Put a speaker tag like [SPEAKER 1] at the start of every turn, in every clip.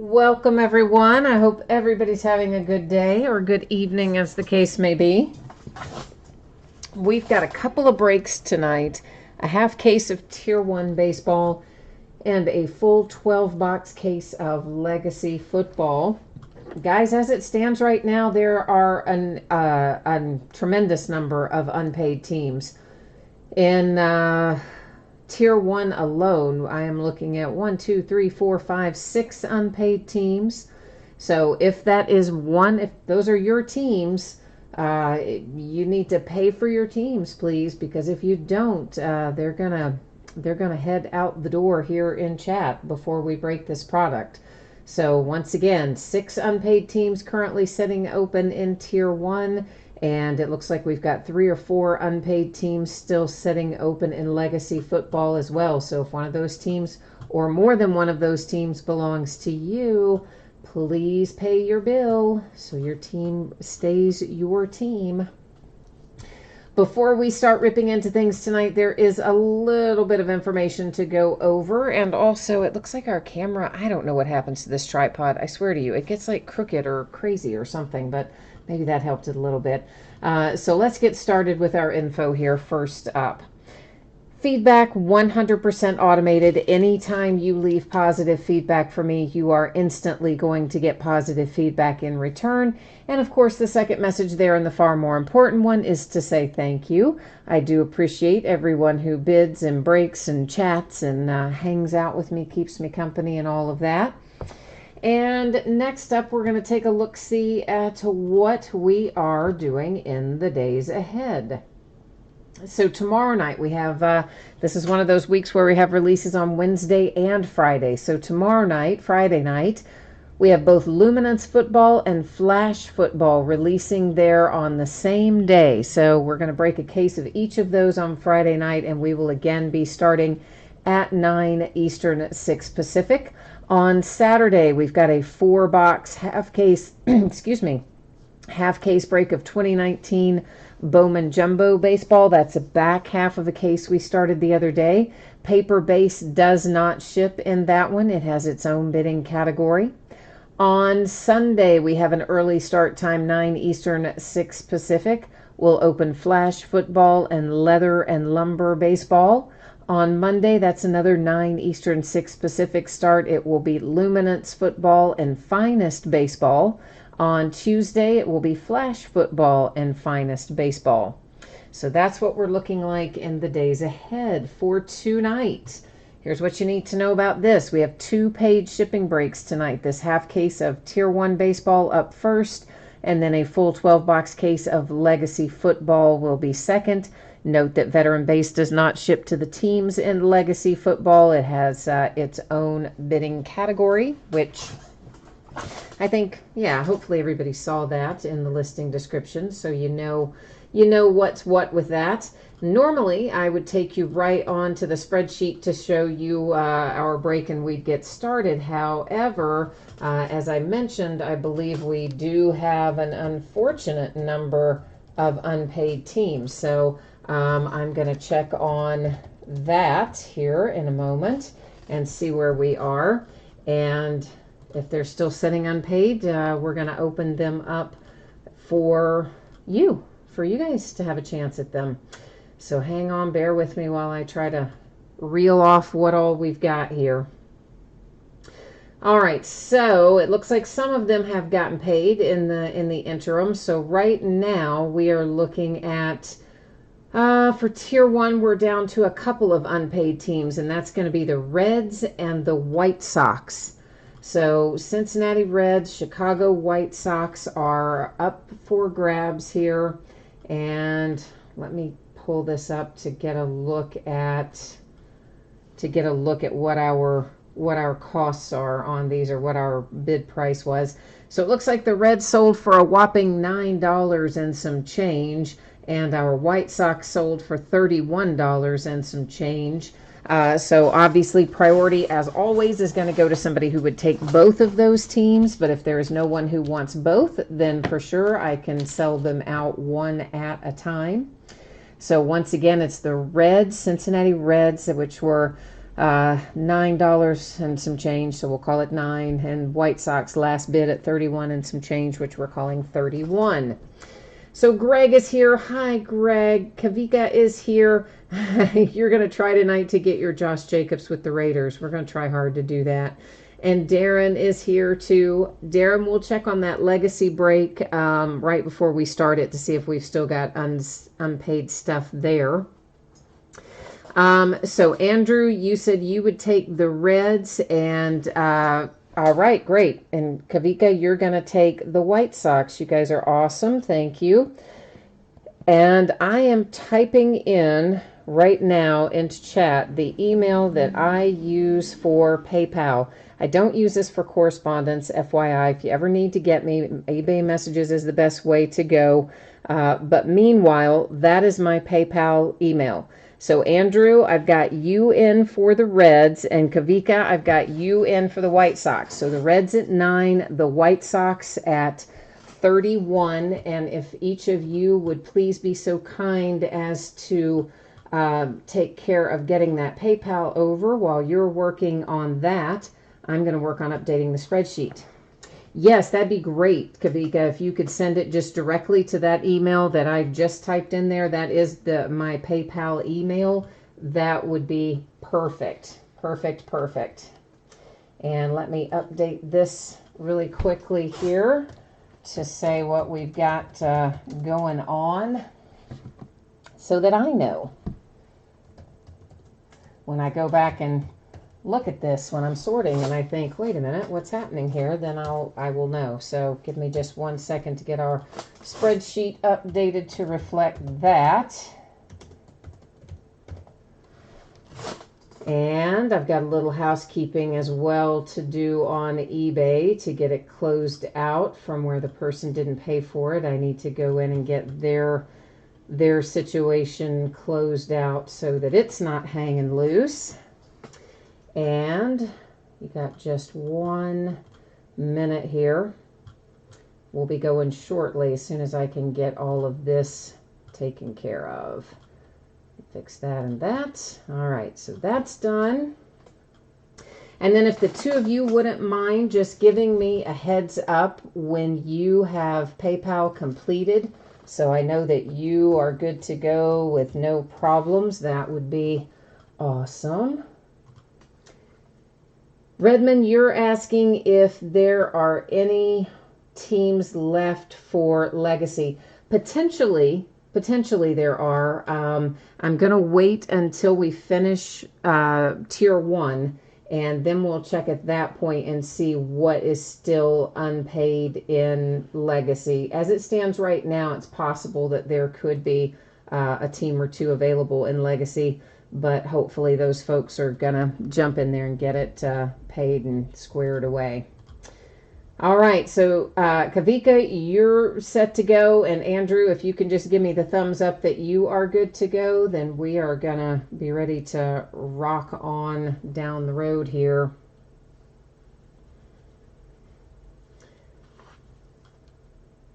[SPEAKER 1] Welcome, everyone. I hope everybody's having a good day or good evening, as the case may be. We've got a couple of breaks tonight, a half case of Tier 1 baseball, and a full 12-box case of Legacy football. Guys, as it stands right now, there are a tremendous number of unpaid teams. In Tier 1 alone, I am looking at 1, 2, 3, 4, 5, 6 unpaid teams. So if that is if those are your teams, you need to pay for your teams, please, because if you don't, they're gonna head out the door here in chat before we break this product. So once again, 6 unpaid teams currently sitting open in Tier 1. And it looks like we've got 3 or 4 unpaid teams still sitting open in Legacy football as well. So if one of those teams or more than one of those teams belongs to you, please pay your bill so your team stays your team. Before we start ripping into things tonight, there is a little bit of information to go over. And also, it looks like our camera, I don't know what happens to this tripod. I swear to you, it gets like crooked or crazy or something, but maybe that helped it a little bit. So let's get started with our info here first up. Feedback 100% automated. Anytime you leave positive feedback for me, you are instantly going to get positive feedback in return. And of course, the second message there, and the far more important one, is to say thank you. I do appreciate everyone who bids and breaks and chats and hangs out with me, keeps me company, and all of that. And next up, we're going to take a look-see at what we are doing in the days ahead. So tomorrow night we have, this is one of those weeks where we have releases on Wednesday and Friday. So tomorrow night, Friday night, we have both Luminance football and Flash football releasing there on the same day. So we're going to break a case of each of those on Friday night, and we will again be starting at 9 Eastern, 6 Pacific. On Saturday, we've got a 4-box half case, half case break of 2019 Bowman Jumbo Baseball. That's a back half of a case we started the other day. Paper base does not ship in that one. It has its own bidding category. On Sunday, we have an early start time, 9 Eastern, 6 Pacific. We'll open Flash football and Leather and Lumber Baseball. On Monday, that's another 9 Eastern, 6 Pacific start. It will be Luminance football and Finest Baseball. On Tuesday, it will be Flash football and Finest Baseball. So that's what we're looking like in the days ahead for tonight. Here's what you need to know about this. We have 2 paid shipping breaks tonight. This half case of Tier 1 baseball up first, and then a full 12-box case of Legacy football will be second. Note that Veteran Base does not ship to the teams in Legacy football. It has its own bidding category, which I think, hopefully everybody saw that in the listing description, so you know what's what with that. Normally, I would take you right on to the spreadsheet to show you our break and we'd get started. However, as I mentioned, I believe we do have an unfortunate number of unpaid teams. So I'm going to check on that here in a moment and see where we are. And if they're still sitting unpaid, we're going to open them up for you guys to have a chance at them. So hang on, bear with me while I try to reel off what all we've got here. All right, so it looks like some of them have gotten paid in the interim. So right now we are looking at, for Tier 1, we're down to a couple of unpaid teams, and that's going to be the Reds and the White Sox. So Cincinnati Reds, Chicago White Sox are up for grabs here. And let me pull this up to get a look at what our costs are on these, or what our bid price was. So it looks like the Reds sold for a whopping $9 and some change, and our White Sox sold for $31 and some change. So obviously priority, as always, is going to go to somebody who would take both of those teams. But if there is no one who wants both, then for sure I can sell them out one at a time. So once again, it's the Reds, Cincinnati Reds, which were $9 and some change, so we'll call it 9. And White Sox last bid at 31 and some change, which we're calling 31. So Greg is here. Hi, Greg. Kavika is here. You're going to try tonight to get your Josh Jacobs with the Raiders. We're going to try hard to do that. And Darren is here too. Darren, we'll check on that legacy break right before we start it to see if we've still got unpaid stuff there. So Andrew, you said you would take the Reds, and all right, great. And Kavika, you're going to take the White Sox. You guys are awesome. Thank you. And I am typing in right now into chat the email that I use for PayPal. I don't use this for correspondence, FYI. If you ever need to get me, eBay messages is the best way to go. But meanwhile, that is my PayPal email. So Andrew, I've got you in for the Reds, and Kavika, I've got you in for the White Sox. So the Reds at 9, the White Sox at 31. And if each of you would please be so kind as to take care of getting that PayPal over while you're working on that, I'm going to work on updating the spreadsheet. Yes, that'd be great, Kavika, if you could send it just directly to that email that I just typed in there. That is my PayPal email. That would be perfect. Perfect. And let me update this really quickly here to say what we've got going on so that I know when I go back and look at this when I'm sorting and I think, wait a minute, what's happening here? Then I will know. So give me just 1 second to get our spreadsheet updated to reflect that. And I've got a little housekeeping as well to do on eBay to get it closed out from where the person didn't pay for it. I need to go in and get their situation closed out so that it's not hanging loose. And you got just 1 minute here. We'll be going shortly as soon as I can get all of this taken care of. Fix that and that. All right, so that's done. And then if the two of you wouldn't mind just giving me a heads up when you have PayPal completed, so I know that you are good to go with no problems, that would be awesome. Redmond, you're asking if there are any teams left for Legacy. Potentially there are. I'm going to wait until we finish Tier 1, and then we'll check at that point and see what is still unpaid in Legacy. As it stands right now, it's possible that there could be a team or two available in Legacy, but hopefully those folks are going to jump in there and get it paid and squared away. All right, so Kavika, you're set to go, and Andrew, if you can just give me the thumbs up that you are good to go, then we are going to be ready to rock on down the road here.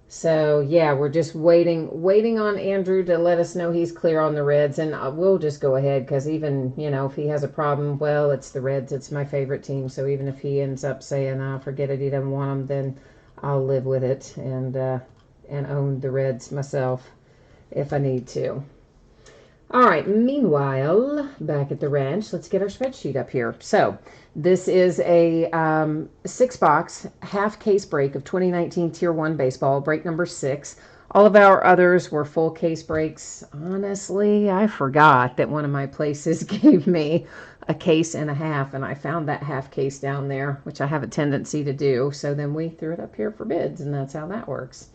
[SPEAKER 1] So, yeah, we're just waiting on Andrew to let us know he's clear on the Reds, and we'll just go ahead because even, if he has a problem, well, it's the Reds. It's my favorite team, so even if he ends up saying, forget it, he doesn't want them, then I'll live with it and own the Reds myself if I need to. All right, meanwhile, back at the ranch, let's get our spreadsheet up here. So this is a 6-box half case break of 2019 Tier 1 baseball, break number 6. All of our others were full case breaks. Honestly, I forgot that one of my places gave me a case and a half, and I found that half case down there, which I have a tendency to do. So then we threw it up here for bids, and that's how that works.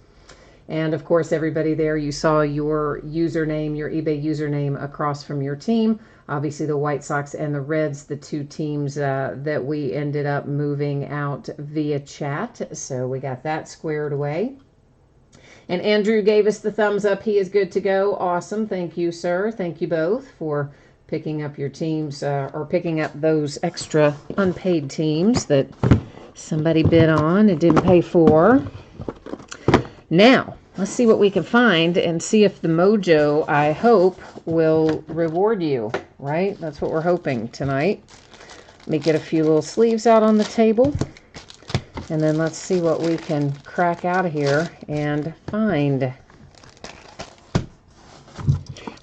[SPEAKER 1] And of course, everybody there, you saw your username, your eBay username across from your team. Obviously, the White Sox and the Reds, the two teams that we ended up moving out via chat. So we got that squared away. And Andrew gave us the thumbs up. He is good to go. Awesome. Thank you, sir. Thank you both for picking up your teams or picking up those extra unpaid teams that somebody bid on and didn't pay for. Now, let's see what we can find and see if the mojo, I hope, will reward you. right? That's what we're hoping tonight. Let me get a few little sleeves out on the table. And then let's see what we can crack out of here and find.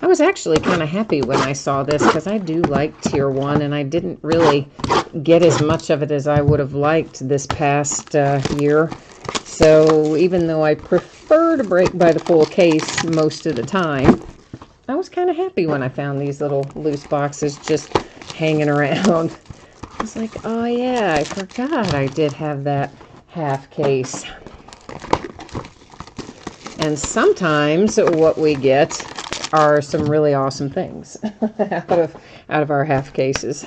[SPEAKER 1] I was actually kind of happy when I saw this because I do like Tier 1, and I didn't really get as much of it as I would have liked this past year. So even though I prefer to break by the full case most of the time, I was kind of happy when I found these little loose boxes just hanging around. I was like, oh yeah, I forgot I did have that half case. And sometimes what we get are some really awesome things out of our half cases.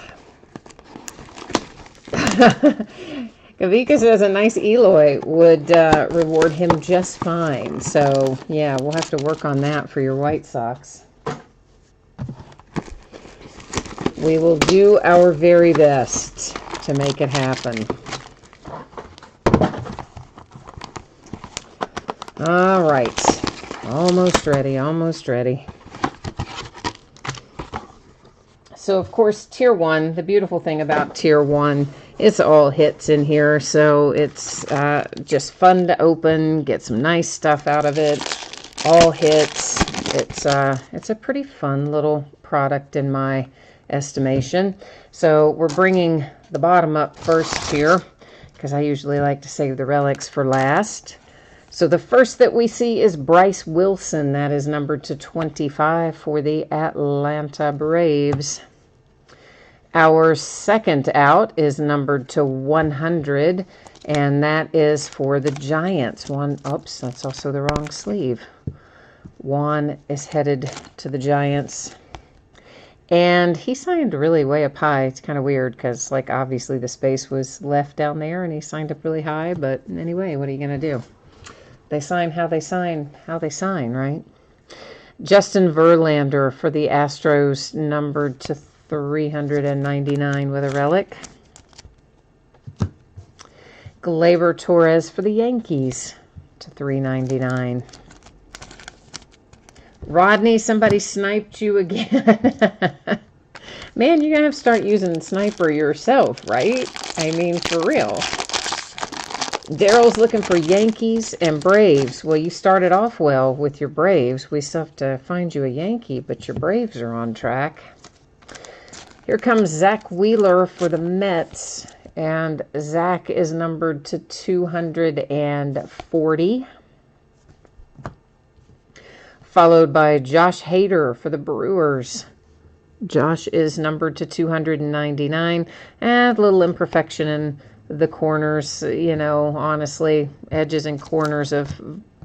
[SPEAKER 1] Kavika says a nice Eloy would reward him just fine. So yeah, we'll have to work on that for your White Sox. We will do our very best to make it happen. All right. Almost ready, almost ready. So, of course, Tier 1, the beautiful thing about Tier 1, it's all hits in here. So, it's just fun to open, get some nice stuff out of it. All hits. It's a pretty fun little product in my estimation. So, we're bringing the bottom up first here because I usually like to save the relics for last. So the first that we see is Bryce Wilson. That is numbered to 25 for the Atlanta Braves. Our second out is numbered to 100, and that is for the Giants. Oops, that's also the wrong sleeve. Juan is headed to the Giants. And he signed really way up high. It's kind of weird because, like, obviously the space was left down there, and he signed up really high. But anyway, what are you going to do? They sign, right? Justin Verlander for the Astros, numbered to 399 with a relic. Gleyber Torres for the Yankees to 399. Rodney, somebody sniped you again. Man, you're going to have to start using sniper yourself, right? I mean, for real. Daryl's looking for Yankees and Braves. Well, you started off well with your Braves. We still have to find you a Yankee, but your Braves are on track. Here comes Zach Wheeler for the Mets, and Zach is numbered to 240. Followed by Josh Hader for the Brewers. Josh is numbered to 299, and a little imperfection in the corners, you know, honestly, edges and corners of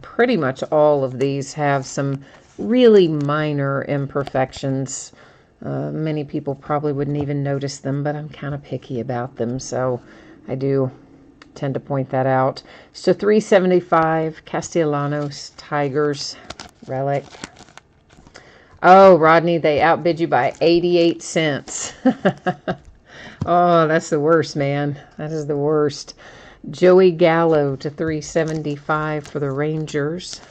[SPEAKER 1] pretty much all of these have some really minor imperfections. Many people probably wouldn't even notice them, but I'm kind of picky about them, so I do tend to point that out. So 375, Castellanos, Tigers, relic. Oh, Rodney, they outbid you by 88 cents. Oh, that's the worst, man. That is the worst. Joey Gallo to 375 for the Rangers.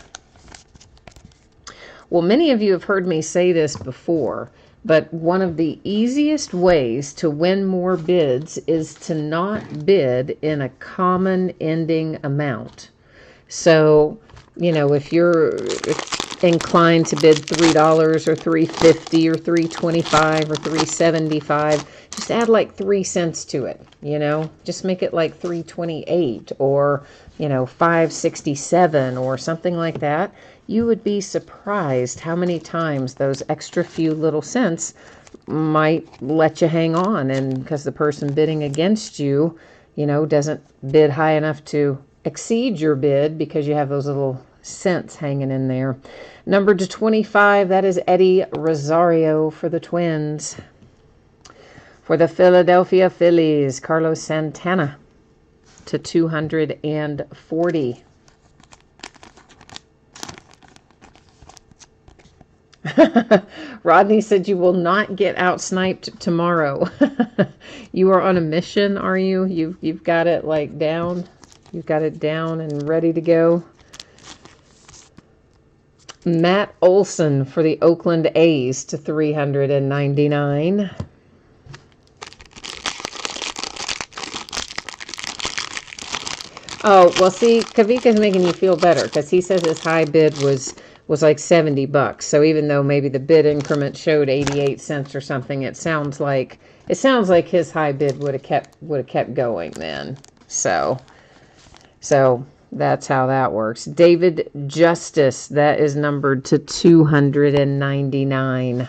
[SPEAKER 1] Well, many of you have heard me say this before, but one of the easiest ways to win more bids is to not bid in a common ending amount. So, you know, if you're inclined to bid $3 or $3.50 or $3.25 or $3.75, just add like 3 cents to it, you know, just make it like $3.28 or, you know, $5.67 or something like that. You would be surprised how many times those extra few little cents might let you hang on, and because the person bidding against you, you know, doesn't bid high enough to exceed your bid because you have those little cents hanging in there. Number to 25, that is Eddie Rosario for the Twins. For the Philadelphia Phillies, Carlos Santana to 240. Rodney said you will not get out-sniped tomorrow. You are on a mission, are you? You've got it like down. You've got it down and ready to go. Matt Olson for the Oakland A's to 399. Oh, well, see, Kavika's making you feel better because he says his high bid was like $70. So even though maybe the bid increment showed 88 cents or something, it sounds like his high bid would have kept going then. So that's how that works. David Justice, that is numbered to 299.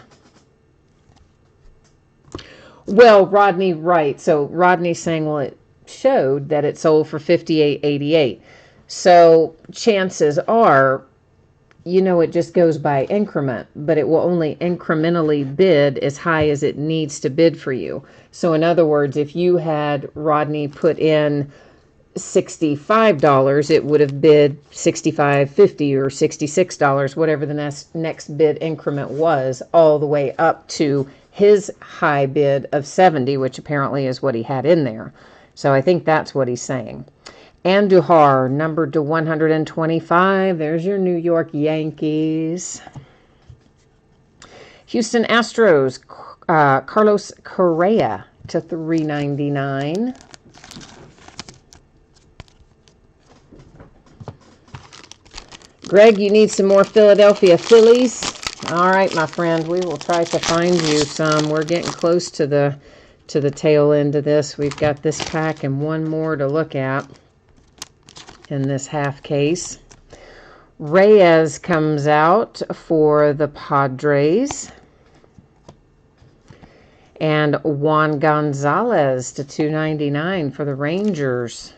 [SPEAKER 1] Well, Rodney, right. So Rodney's saying, well, it showed that it sold for $58.88. So chances are, it just goes by increment, but it will only incrementally bid as high as it needs to bid for you. So in other words, if you had Rodney put in $65, it would have bid $65.50 or $66, whatever the next bid increment was, all the way up to his high bid of $70, which apparently is what he had in there. So I think that's what he's saying. Andujar, numbered to 125. There's your New York Yankees. Houston Astros, Carlos Correa to 399. Greg, you need some more Philadelphia Phillies? All right, my friend, we will try to find you some. We're getting close to the tail end of this. We've got this pack and one more to look at in this half case. Reyes comes out for the Padres. And Juan Gonzalez to 299 for the Rangers.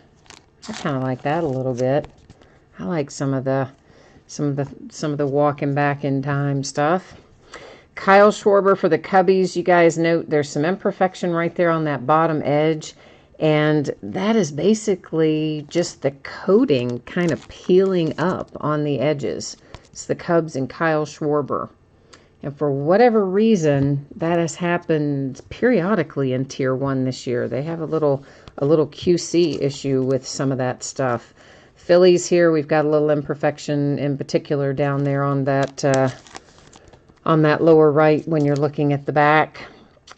[SPEAKER 1] I kind of like that a little bit. I like some of the walking back in time stuff. Kyle Schwarber for the Cubbies. You guys note there's some imperfection right there on that bottom edge, and that is basically just the coating kind of peeling up on the edges. It's the Cubs and Kyle Schwarber. And for whatever reason, that has happened periodically in Tier 1 this year. They have a little QC issue with some of that stuff. Phillies here, we've got a little imperfection in particular down there on that lower right when you're looking at the back.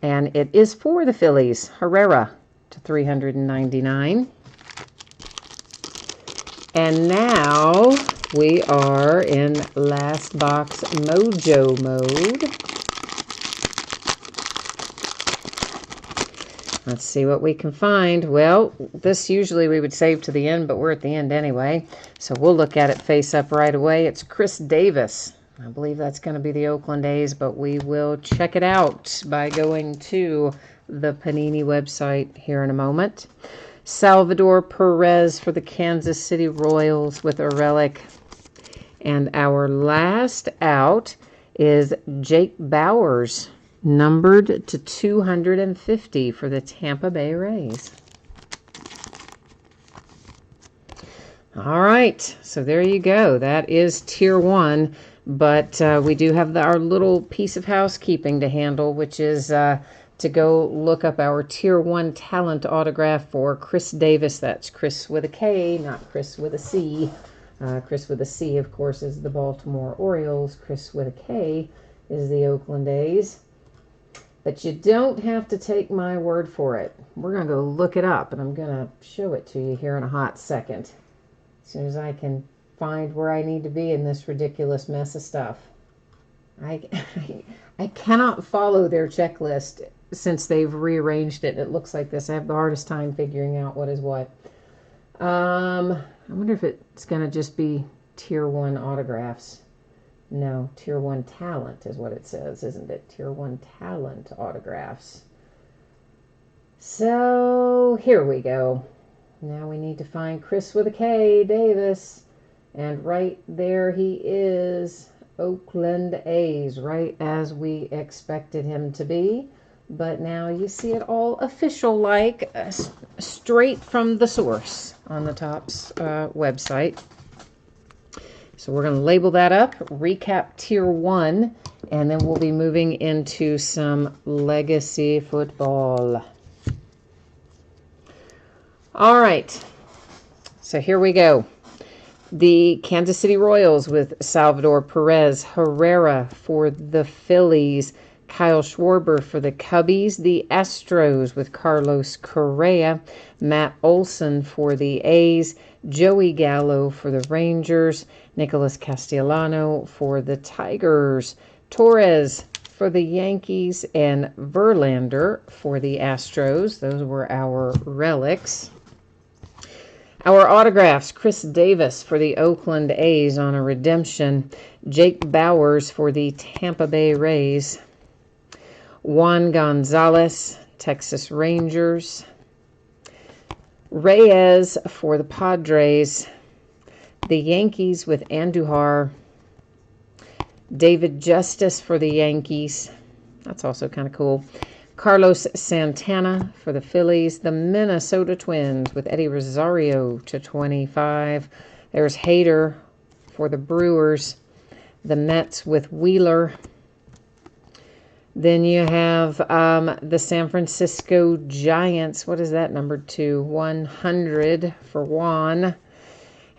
[SPEAKER 1] And it is for the Phillies. Herrera to 399. And now we are in last box mojo mode. Let's see what we can find. Well, this usually we would save to the end, but we're at the end anyway. So we'll look at it face up right away. It's Chris Davis. I believe that's going to be the Oakland A's, but we will check it out by going to the Panini website here in a moment. Salvador Pérez for the Kansas City Royals with a relic. And our last out is Jake Bauers, numbered to 250 for the Tampa Bay Rays. All right, so there you go. That is Tier 1, but we do have our little piece of housekeeping to handle, which is to go look up our Tier 1 talent autograph for Chris Davis. That's Chris with a K, not Chris with a C. Chris with a C, of course, is the Baltimore Orioles. Chris with a K is the Oakland A's. But you don't have to take my word for it. We're going to go look it up, and I'm going to show it to you here in a hot second. As soon as I can find where I need to be in this ridiculous mess of stuff. I cannot follow their checklist since they've rearranged it. It looks like this. I have the hardest time figuring out what is what. I wonder if it's going to just be Tier 1 autographs. No, Tier 1 talent is what it says, isn't it? Tier 1 talent autographs. So, here we go. Now we need to find Chris with a K, Davis. And right there he is, Oakland A's, right as we expected him to be. But now you see it all official-like, straight from the source on the Topps website. So we're going to label that up, recap Tier 1, and then we'll be moving into some legacy football. All right, so here we go. The Kansas City Royals with Salvador Pérez, Herrera for the Phillies, Kyle Schwarber for the Cubbies. The Astros with Carlos Correa, Matt Olson for the A's, Joey Gallo for the Rangers, Nicholas Castellano for the Tigers, Torres for the Yankees, and Verlander for the Astros. Those were our relics. Our autographs, Chris Davis for the Oakland A's on a redemption, Jake Bowers for the Tampa Bay Rays, Juan Gonzalez, Texas Rangers, Reyes for the Padres, the Yankees with Andujar, David Justice for the Yankees. That's also kind of cool. Carlos Santana for the Phillies. The Minnesota Twins with Eddie Rosario /25. There's Hader for the Brewers. The Mets with Wheeler. Then you have the San Francisco Giants. What is that, number 2? 100 for Juan.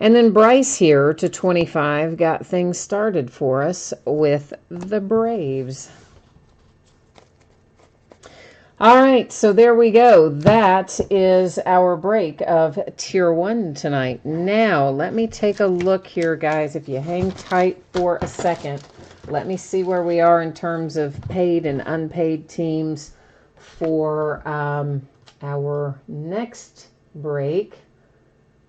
[SPEAKER 1] And then Bryce here /25 got things started for us with the Braves. All right, so there we go. That is our break of Tier 1 tonight. Now, let me take a look here, guys. If you hang tight for a second, let me see where we are in terms of paid and unpaid teams for our next break,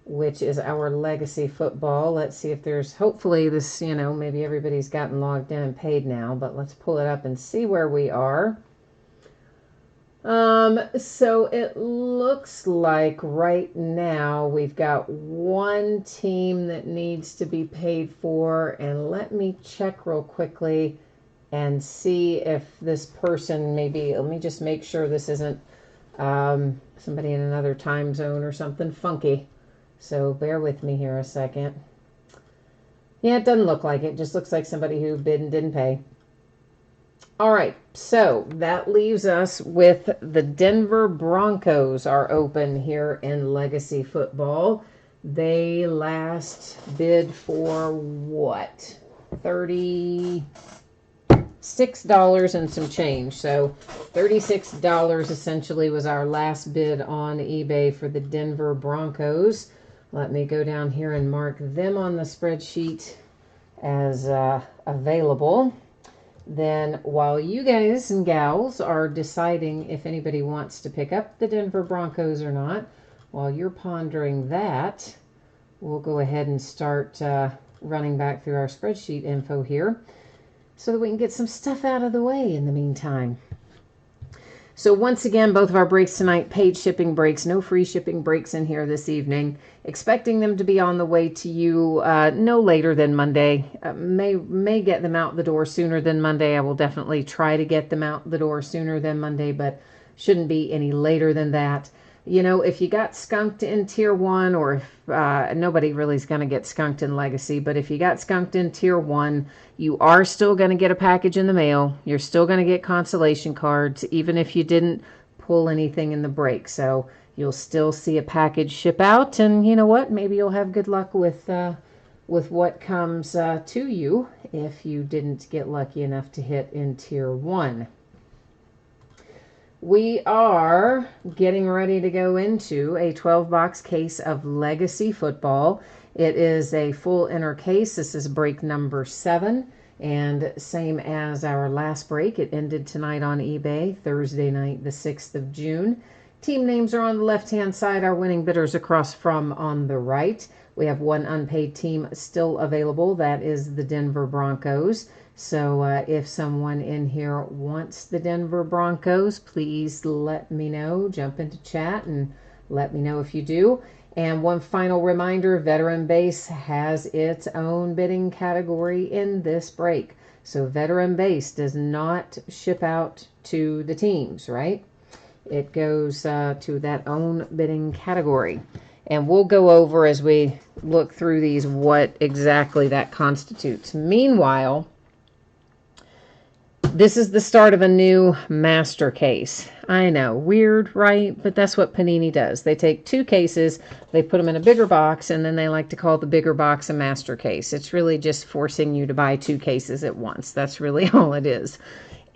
[SPEAKER 1] which is our Legacy Football. Let's see if there's, hopefully this, maybe everybody's gotten logged in and paid now, but let's pull it up and see where we are. So it looks like right now we've got one team that needs to be paid for, and let me check real quickly and see if this person maybe, let me just make sure this isn't somebody in another time zone or something funky. So bear with me here a second. Yeah, it doesn't look like it. It just looks like somebody who bid and didn't pay. All right, so that leaves us with the Denver Broncos are open here in Legacy Football. They last bid for what? $36 and some change. So $36 essentially was our last bid on eBay for the Denver Broncos. Let me go down here and mark them on the spreadsheet as available. Then while you guys and gals are deciding if anybody wants to pick up the Denver Broncos or not, while you're pondering that, we'll go ahead and start running back through our spreadsheet info here so that we can get some stuff out of the way in the meantime. So once again, both of our breaks tonight, paid shipping breaks, no free shipping breaks in here this evening. Expecting them to be on the way to you no later than Monday. May get them out the door sooner than Monday. I will definitely try to get them out the door sooner than Monday, but shouldn't be any later than that. If you got skunked in Tier 1, or if nobody really is going to get skunked in Legacy, but if you got skunked in Tier 1, you are still going to get a package in the mail. You're still going to get consolation cards, even if you didn't pull anything in the break. So you'll still see a package ship out, and you know what? Maybe you'll have good luck with what comes to you if you didn't get lucky enough to hit in Tier 1. We are getting ready to go into a 12-box case of Legacy Football. It is a full inner case. This is break number 7. And same as our last break, it ended tonight on eBay, Thursday night, the 6th of June. Team names are on the left-hand side. Our winning bidders across from on the right. We have one unpaid team still available. That is the Denver Broncos. So if someone in here wants the Denver Broncos, please let me know. Jump into chat and let me know if you do. And one final reminder, Veteran Base has its own bidding category in this break. So Veteran Base does not ship out to the teams, right? It goes to that own bidding category. And we'll go over as we look through these what exactly that constitutes. Meanwhile, This is the start of a new master case. I know, weird, right? But that's what Panini does. They take two cases, they put them in a bigger box, and then they like to call the bigger box a master case. It's really just forcing you to buy two cases at once. That's really all it is.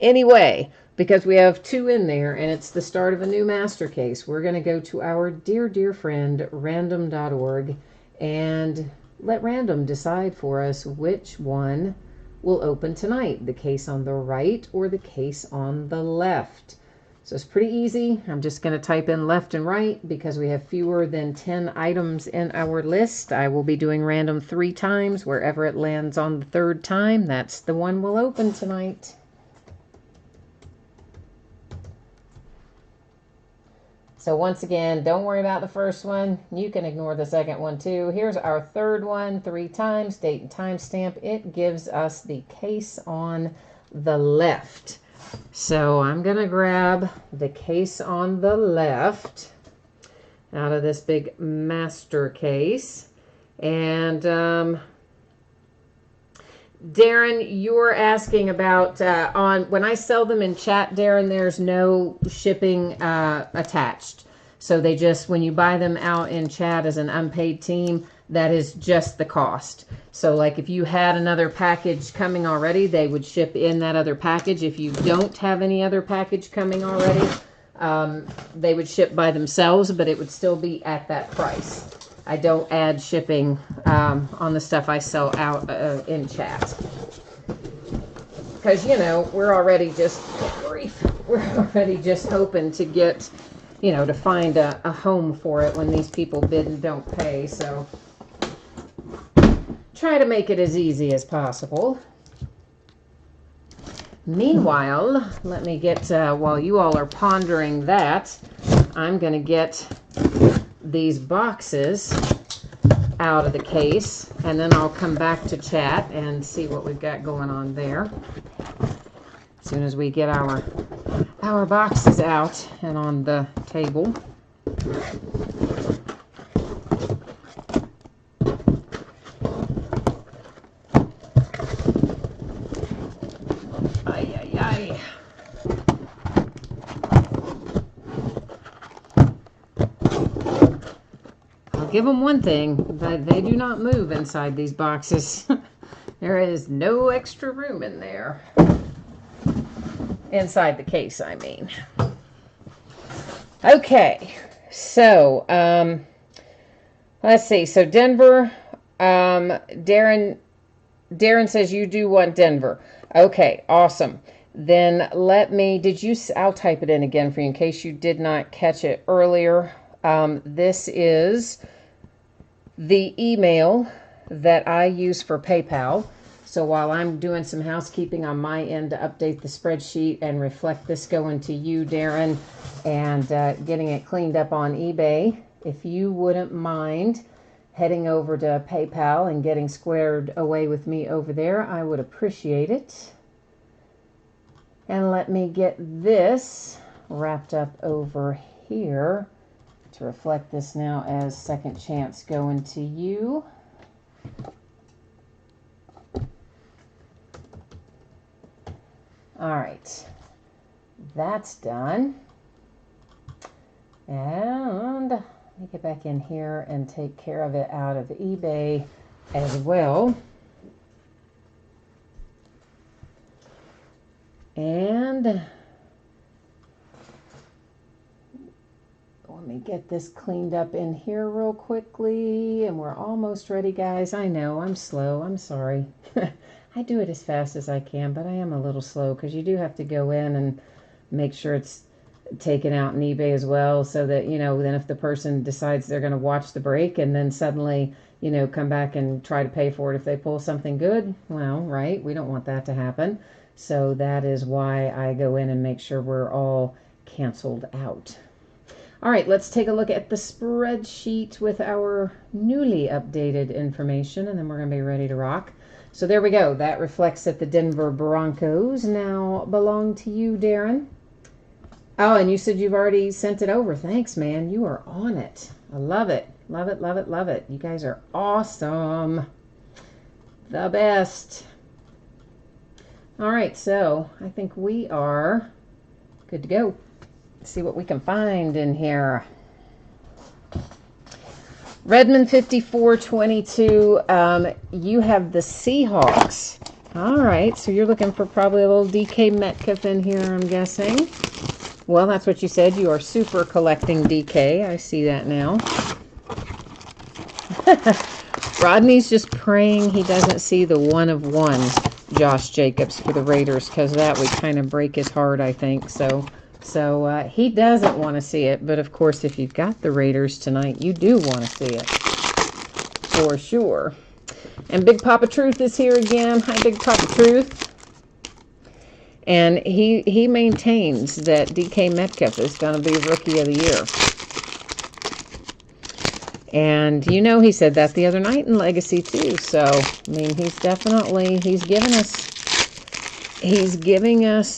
[SPEAKER 1] Anyway, because we have two in there and it's the start of a new master case, we're going to go to our dear friend random.org and let random decide for us which one will open tonight, the case on the right or the case on the left. So it's pretty easy. I'm just going to type in left and right because we have fewer than 10 items in our list. I will be doing random 3 times. Wherever it lands on the 3rd time, that's the one we'll open tonight. So once again, don't worry about the first one. You can ignore the second one too. Here's our 3rd one, 3 times, date and time stamp. It gives us the case on the left. So I'm going to grab the case on the left out of this big master case. And Darren, you're asking about when I sell them in chat, Darren, there's no shipping attached. So they just, when you buy them out in chat as an unpaid team, that is just the cost. So like if you had another package coming already, they would ship in that other package. If you don't have any other package coming already, they would ship by themselves, but it would still be at that price. I don't add shipping on the stuff I sell out in chat. Because, you know, we're already just hoping to get, you know, to find a home for it when these people bid and don't pay. So try to make it as easy as possible. Meanwhile, let me get, while you all are pondering that, I'm going to get these boxes out of the case, and then I'll come back to chat and see what we've got going on there. As soon as we get our boxes out and on the table. Give them one thing, that they do not move inside these boxes. There is no extra room in there. Inside the case, I mean. Okay, so let's see. So Denver, Darren says you do want Denver. Okay, awesome. Then I'll type it in again for you in case you did not catch it earlier. This is the email that I use for PayPal. So while I'm doing some housekeeping on my end to update the spreadsheet and reflect this going to you, Darren, and getting it cleaned up on eBay, if you wouldn't mind heading over to PayPal and getting squared away with me over there, I would appreciate it. And let me get this wrapped up over here to reflect this now as second chance going to you. All right, that's done. And let me get back in here and take care of it out of eBay as well. And let me get this cleaned up in here real quickly, and we're almost ready, guys. I know, I'm slow. I'm sorry. I do it as fast as I can, but I am a little slow because you do have to go in and make sure it's taken out in eBay as well, so that, you know, then if the person decides they're going to watch the break and then suddenly, you know, come back and try to pay for it if they pull something good, well, right, we don't want that to happen. So that is why I go in and make sure we're all canceled out. All right, let's take a look at the spreadsheet with our newly updated information, and then we're going to be ready to rock. So there we go. That reflects that the Denver Broncos now belong to you, Darren. Oh, and you said you've already sent it over. Thanks, man. You are on it. I love it. Love it, love it, love it. You guys are awesome. The best. All right, so I think we are good to go. Let's see what we can find in here. Redmond 5422, you have the Seahawks. All right, so you're looking for probably a little DK Metcalf in here, I'm guessing. Well, that's what you said. You are super collecting DK. I see that now. Rodney's just praying he doesn't see the 1 of 1 Josh Jacobs for the Raiders, because that would kind of break his heart, I think. So he doesn't want to see it. But, of course, if you've got the Raiders tonight, you do want to see it. For sure. And Big Papa Truth is here again. Hi, Big Papa Truth. And he maintains that DK Metcalf is going to be Rookie of the Year. And, you know, he said that the other night in Legacy, too. So, I mean, he's giving us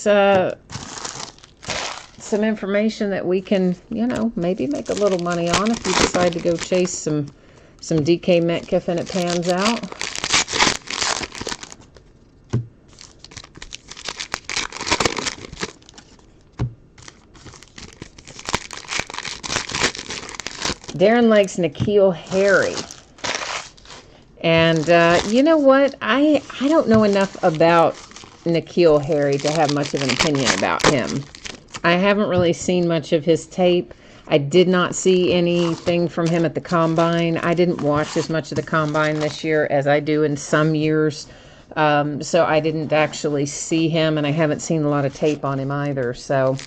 [SPEAKER 1] some information that we can, you know, maybe make a little money on if we decide to go chase some DK Metcalf and it pans out. Darren likes N'Keal Harry. And you know what? I don't know enough about N'Keal Harry to have much of an opinion about him. I haven't really seen much of his tape. I did not see anything from him at the Combine. I didn't watch as much of the Combine this year as I do in some years. So I didn't actually see him, and I haven't seen a lot of tape on him either. So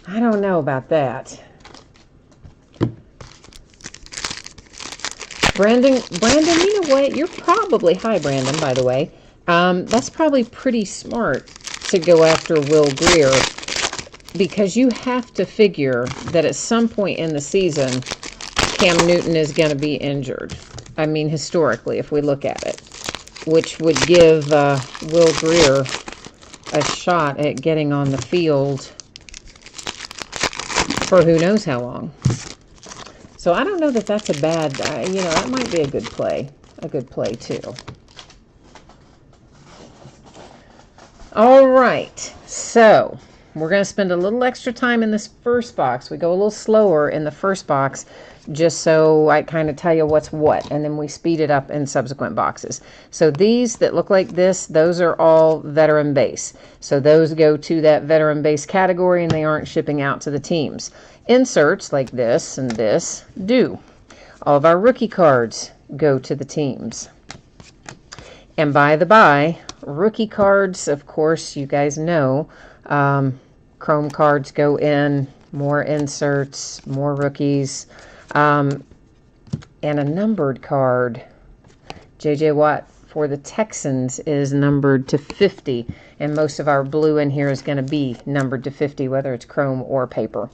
[SPEAKER 1] I don't know about that. Brandon, you know what? You're probably, hi Brandon, by the way. That's probably pretty smart to go after Will Grier, because you have to figure that at some point in the season, Cam Newton is going to be injured. I mean, historically, if we look at it, which would give Will Grier a shot at getting on the field for who knows how long. So I don't know that that's a bad, you know, that might be a good play too. All right, so we're going to spend a little extra time in this first box. We go a little slower in the first box just so I kind of tell you what's what, and then we speed it up in subsequent boxes. So these that look like this, those are all veteran base. So those go to that veteran base category, and they aren't shipping out to the teams. Inserts like this and this do. All of our rookie cards go to the teams. And by the by, rookie cards, of course, you guys know, Chrome cards go in, more inserts, more rookies, and a numbered card. J.J. Watt for the Texans is numbered to 50, and most of our blue in here is going to be numbered to 50, whether it's chrome or paper.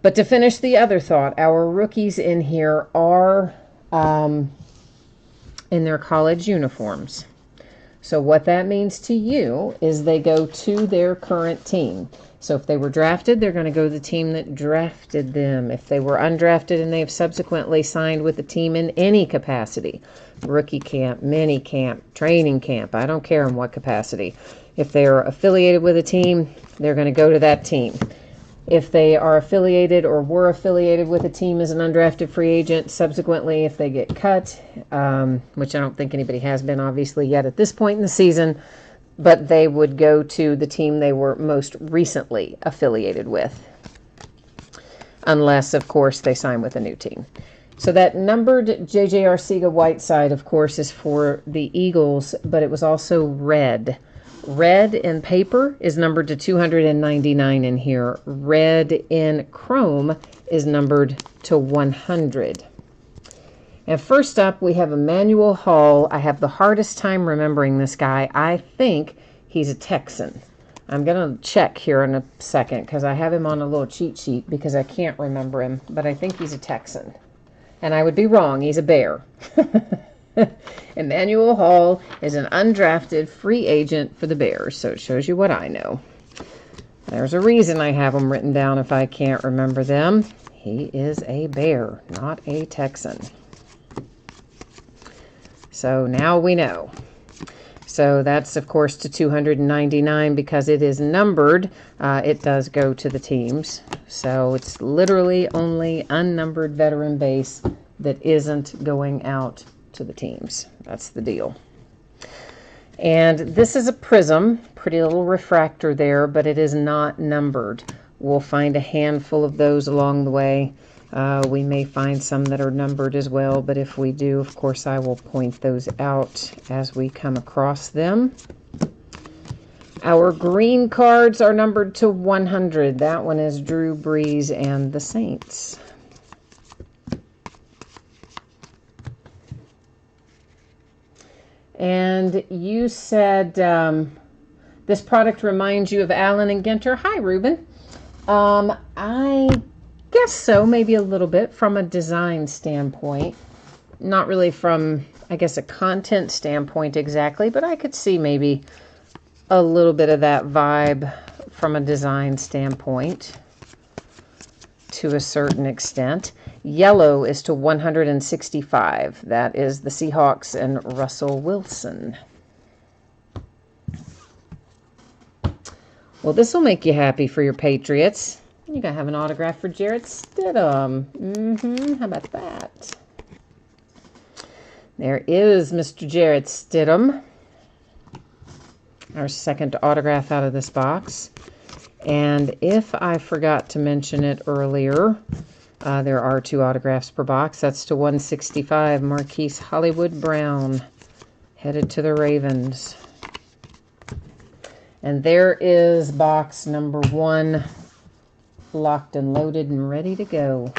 [SPEAKER 1] But to finish the other thought, our rookies in here are in their college uniforms. So what that means to you is they go to their current team. So if they were drafted, they're going to go to the team that drafted them. If they were undrafted and they've subsequently signed with the team in any capacity, rookie camp, mini camp, training camp, I don't care in what capacity. If they are affiliated with a team, they're going to go to that team. If they are affiliated or were affiliated with a team as an undrafted free agent, subsequently, if they get cut, which I don't think anybody has been obviously yet at this point in the season, but they would go to the team they were most recently affiliated with, unless, of course, they sign with a new team. So that numbered J.J. Arcega-Whiteside, of course, is for the Eagles, but it was also red. Red in paper is numbered to 299 in here. Red in chrome is numbered to 100. And first up, we have Emmanuel Hall. I have the hardest time remembering this guy. I think he's a Texan. I'm going to check here in a second because I have him on a little cheat sheet because I can't remember him, but I think he's a Texan. And I would be wrong. He's a Bear. Emmanuel Hall is an undrafted free agent for the Bears, so it shows you what I know. There's a reason I have them written down if I can't remember them. He is a Bear, not a Texan. So now we know. So that's, of course, to 299 because it is numbered. It does go to the teams. So it's literally only unnumbered veteran base that isn't going out to the teams. That's the deal. And this is a prism, pretty little refractor there, but it is not numbered. We'll find a handful of those along the way. We may find some that are numbered as well, but if we do, of course, I will point those out as we come across them. Our green cards are numbered to 100. That one is Drew Brees and the Saints. And you said this product reminds you of Allen and Ginter. Hi, Ruben. I guess so, maybe a little bit from a design standpoint. Not really from, I guess, a content standpoint exactly, but I could see maybe a little bit of that vibe from a design standpoint to a certain extent. Yellow is to 165. That is the Seahawks and Russell Wilson. Well, this will make you happy for your Patriots. You're going to have an autograph for Jarrett Stidham. How about that? There is Mr. Jarrett Stidham. Our second autograph out of this box. And if I forgot to mention it earlier, there are 2 autographs per box. That's to 165. Marquise Hollywood Brown, headed to the Ravens. And there is box number 1, locked and loaded and ready to go.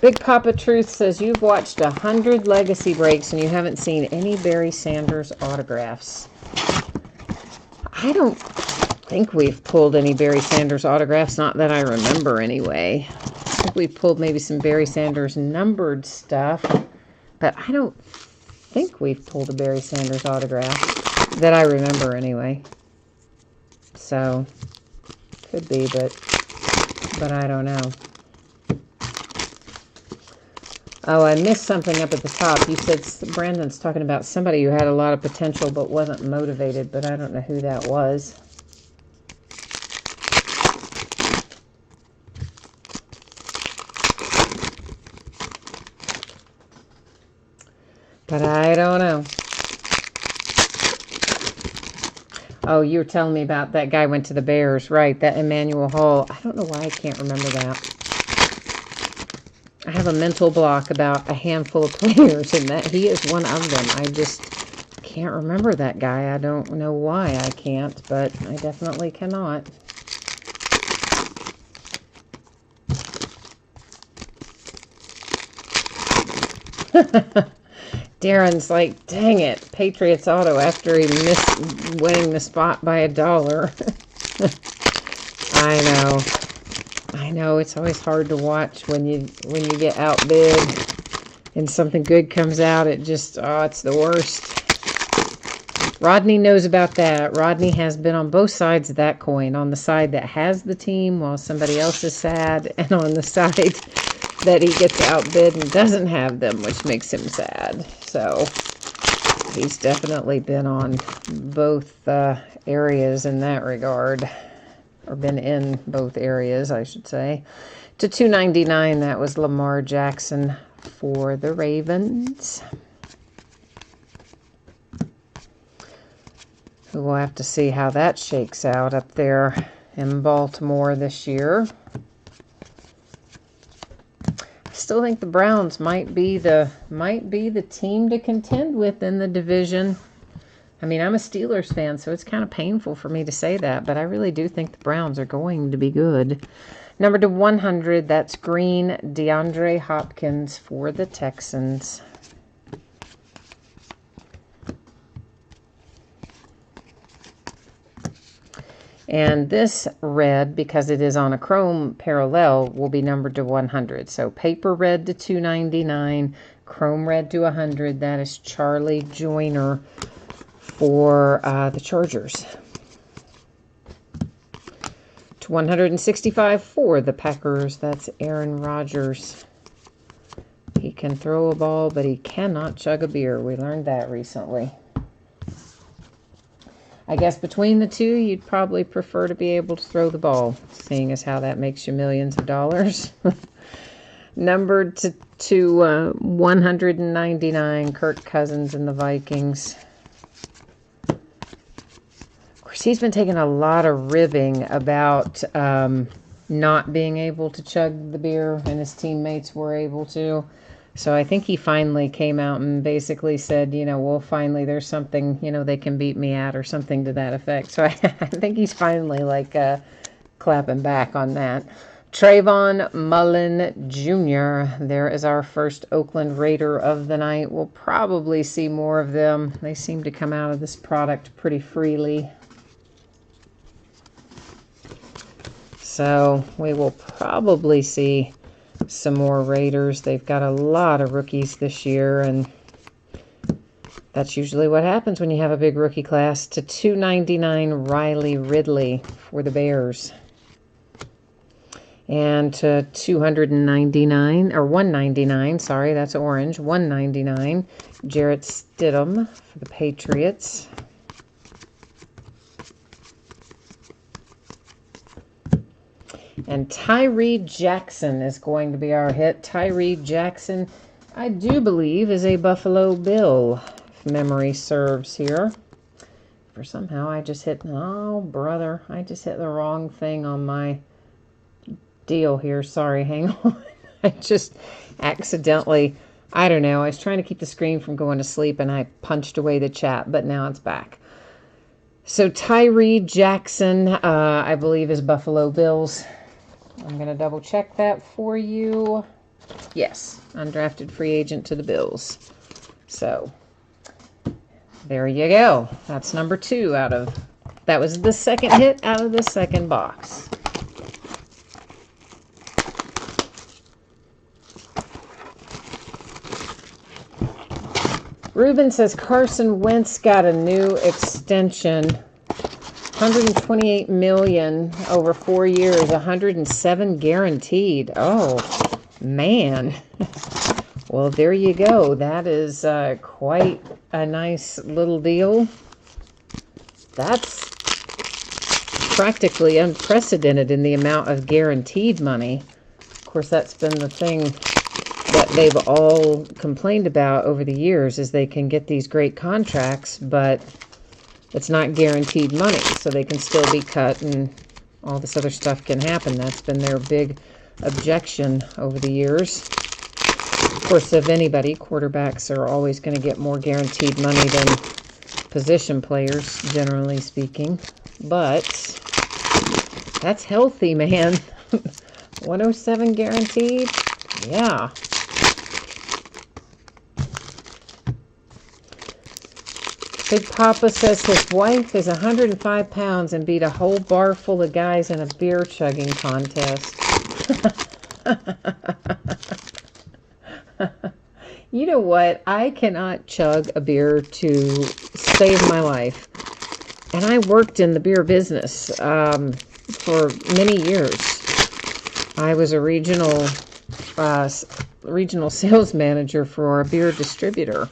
[SPEAKER 1] Big Papa Truth says, you've watched 100 legacy breaks and you haven't seen any Barry Sanders autographs. I don't think we've pulled any Barry Sanders autographs, not that I remember anyway. I think we've pulled maybe some Barry Sanders numbered stuff, but I don't think we've pulled a Barry Sanders autograph that I remember anyway. So, could be, but I don't know. Oh, I missed something up at the top. You said Brandon's talking about somebody who had a lot of potential but wasn't motivated, but I don't know who that was. But I don't know. Oh, you were telling me about that guy went to the Bears, right? That Emmanuel Hall. I don't know why I can't remember that. I have a mental block about a handful of players, and that he is one of them. I just can't remember that guy. I don't know why I can't, but I definitely cannot. Darren's like, dang it, Patriots auto after he missed winning the spot by $1. I know, it's always hard to watch when you get outbid and something good comes out. It just, it's the worst. Rodney knows about that. Rodney has been on both sides of that coin, on the side that has the team while somebody else is sad, and on the side that he gets outbid and doesn't have them, which makes him sad. So he's definitely been on both areas in that regard, or been in both areas, I should say. To $2.99, that was Lamar Jackson for the Ravens. We'll have to see how that shakes out up there in Baltimore this year. I still think the Browns might be the team to contend with in the division. I mean, I'm a Steelers fan, so it's kind of painful for me to say that, but I really do think the Browns are going to be good. Number to 100, that's green, DeAndre Hopkins for the Texans. And this red, because it is on a chrome parallel, will be numbered to 100. So paper red to $2.99, chrome red to 100. That is Charlie Joyner for the Chargers. To 165 for the Packers. That's Aaron Rodgers. He can throw a ball, but he cannot chug a beer. We learned that recently. I guess between the two, you'd probably prefer to be able to throw the ball, seeing as how that makes you millions of dollars. Numbered to 199, Kirk Cousins and the Vikings. Of course, he's been taking a lot of ribbing about not being able to chug the beer, and his teammates were able to. So I think he finally came out and basically said, well, finally there's something, they can beat me at, or something to that effect. So I think he's finally clapping back on that. Trayvon Mullen Jr. There is our first Oakland Raider of the night. We'll probably see more of them. They seem to come out of this product pretty freely. So we will probably see some more Raiders. They've got a lot of rookies this year, and that's usually what happens when you have a big rookie class. To 299, Riley Ridley for the Bears. And to 299, or 199, sorry, that's orange, 199, Jarrett Stidham for the Patriots. And Tyree Jackson is going to be our hit. Tyree Jackson, I do believe, is a Buffalo Bill, if memory serves here. For somehow I just hit, oh, brother, I just hit the wrong thing on my deal here. Sorry, hang on. I just accidentally, I don't know, I was trying to keep the screen from going to sleep, and I punched away the chat, but now it's back. So Tyree Jackson, I believe, is Buffalo Bills. I'm going to double check that for you. Yes, undrafted free agent to the Bills. So there you go. That's number 2 out of, that was the second hit out of the second box. Ruben says Carson Wentz got a new extension. $128 million over 4 years, 107 guaranteed. Oh, man. Well, there you go. That is quite a nice little deal. That's practically unprecedented in the amount of guaranteed money. Of course, that's been the thing that they've all complained about over the years, is they can get these great contracts, but it's not guaranteed money, so they can still be cut and all this other stuff can happen. That's been their big objection over the years. Of course, of anybody, quarterbacks are always going to get more guaranteed money than position players, generally speaking. But that's healthy, man. 107 guaranteed? Yeah. Big Papa says his wife is 105 pounds and beat a whole bar full of guys in a beer chugging contest. You know what? I cannot chug a beer to save my life. And I worked in the beer business for many years. I was a regional sales manager for a beer distributor.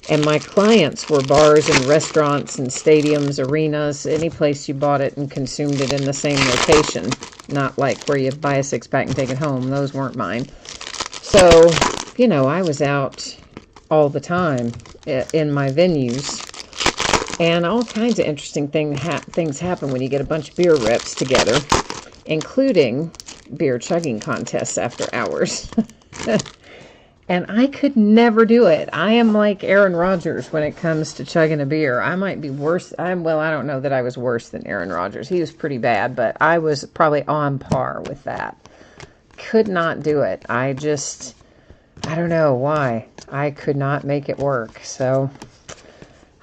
[SPEAKER 1] And my clients were bars and restaurants and stadiums, arenas, any place you bought it and consumed it in the same location. Not like where you buy a 6-pack and take it home. Those weren't mine. So, I was out all the time in my venues. And all kinds of interesting things happen when you get a bunch of beer reps together, including beer chugging contests after hours. And I could never do it. I am like Aaron Rodgers when it comes to chugging a beer. I might be worse. I don't know that I was worse than Aaron Rodgers. He was pretty bad, but I was probably on par with that. Could not do it. I don't know why. I could not make it work. So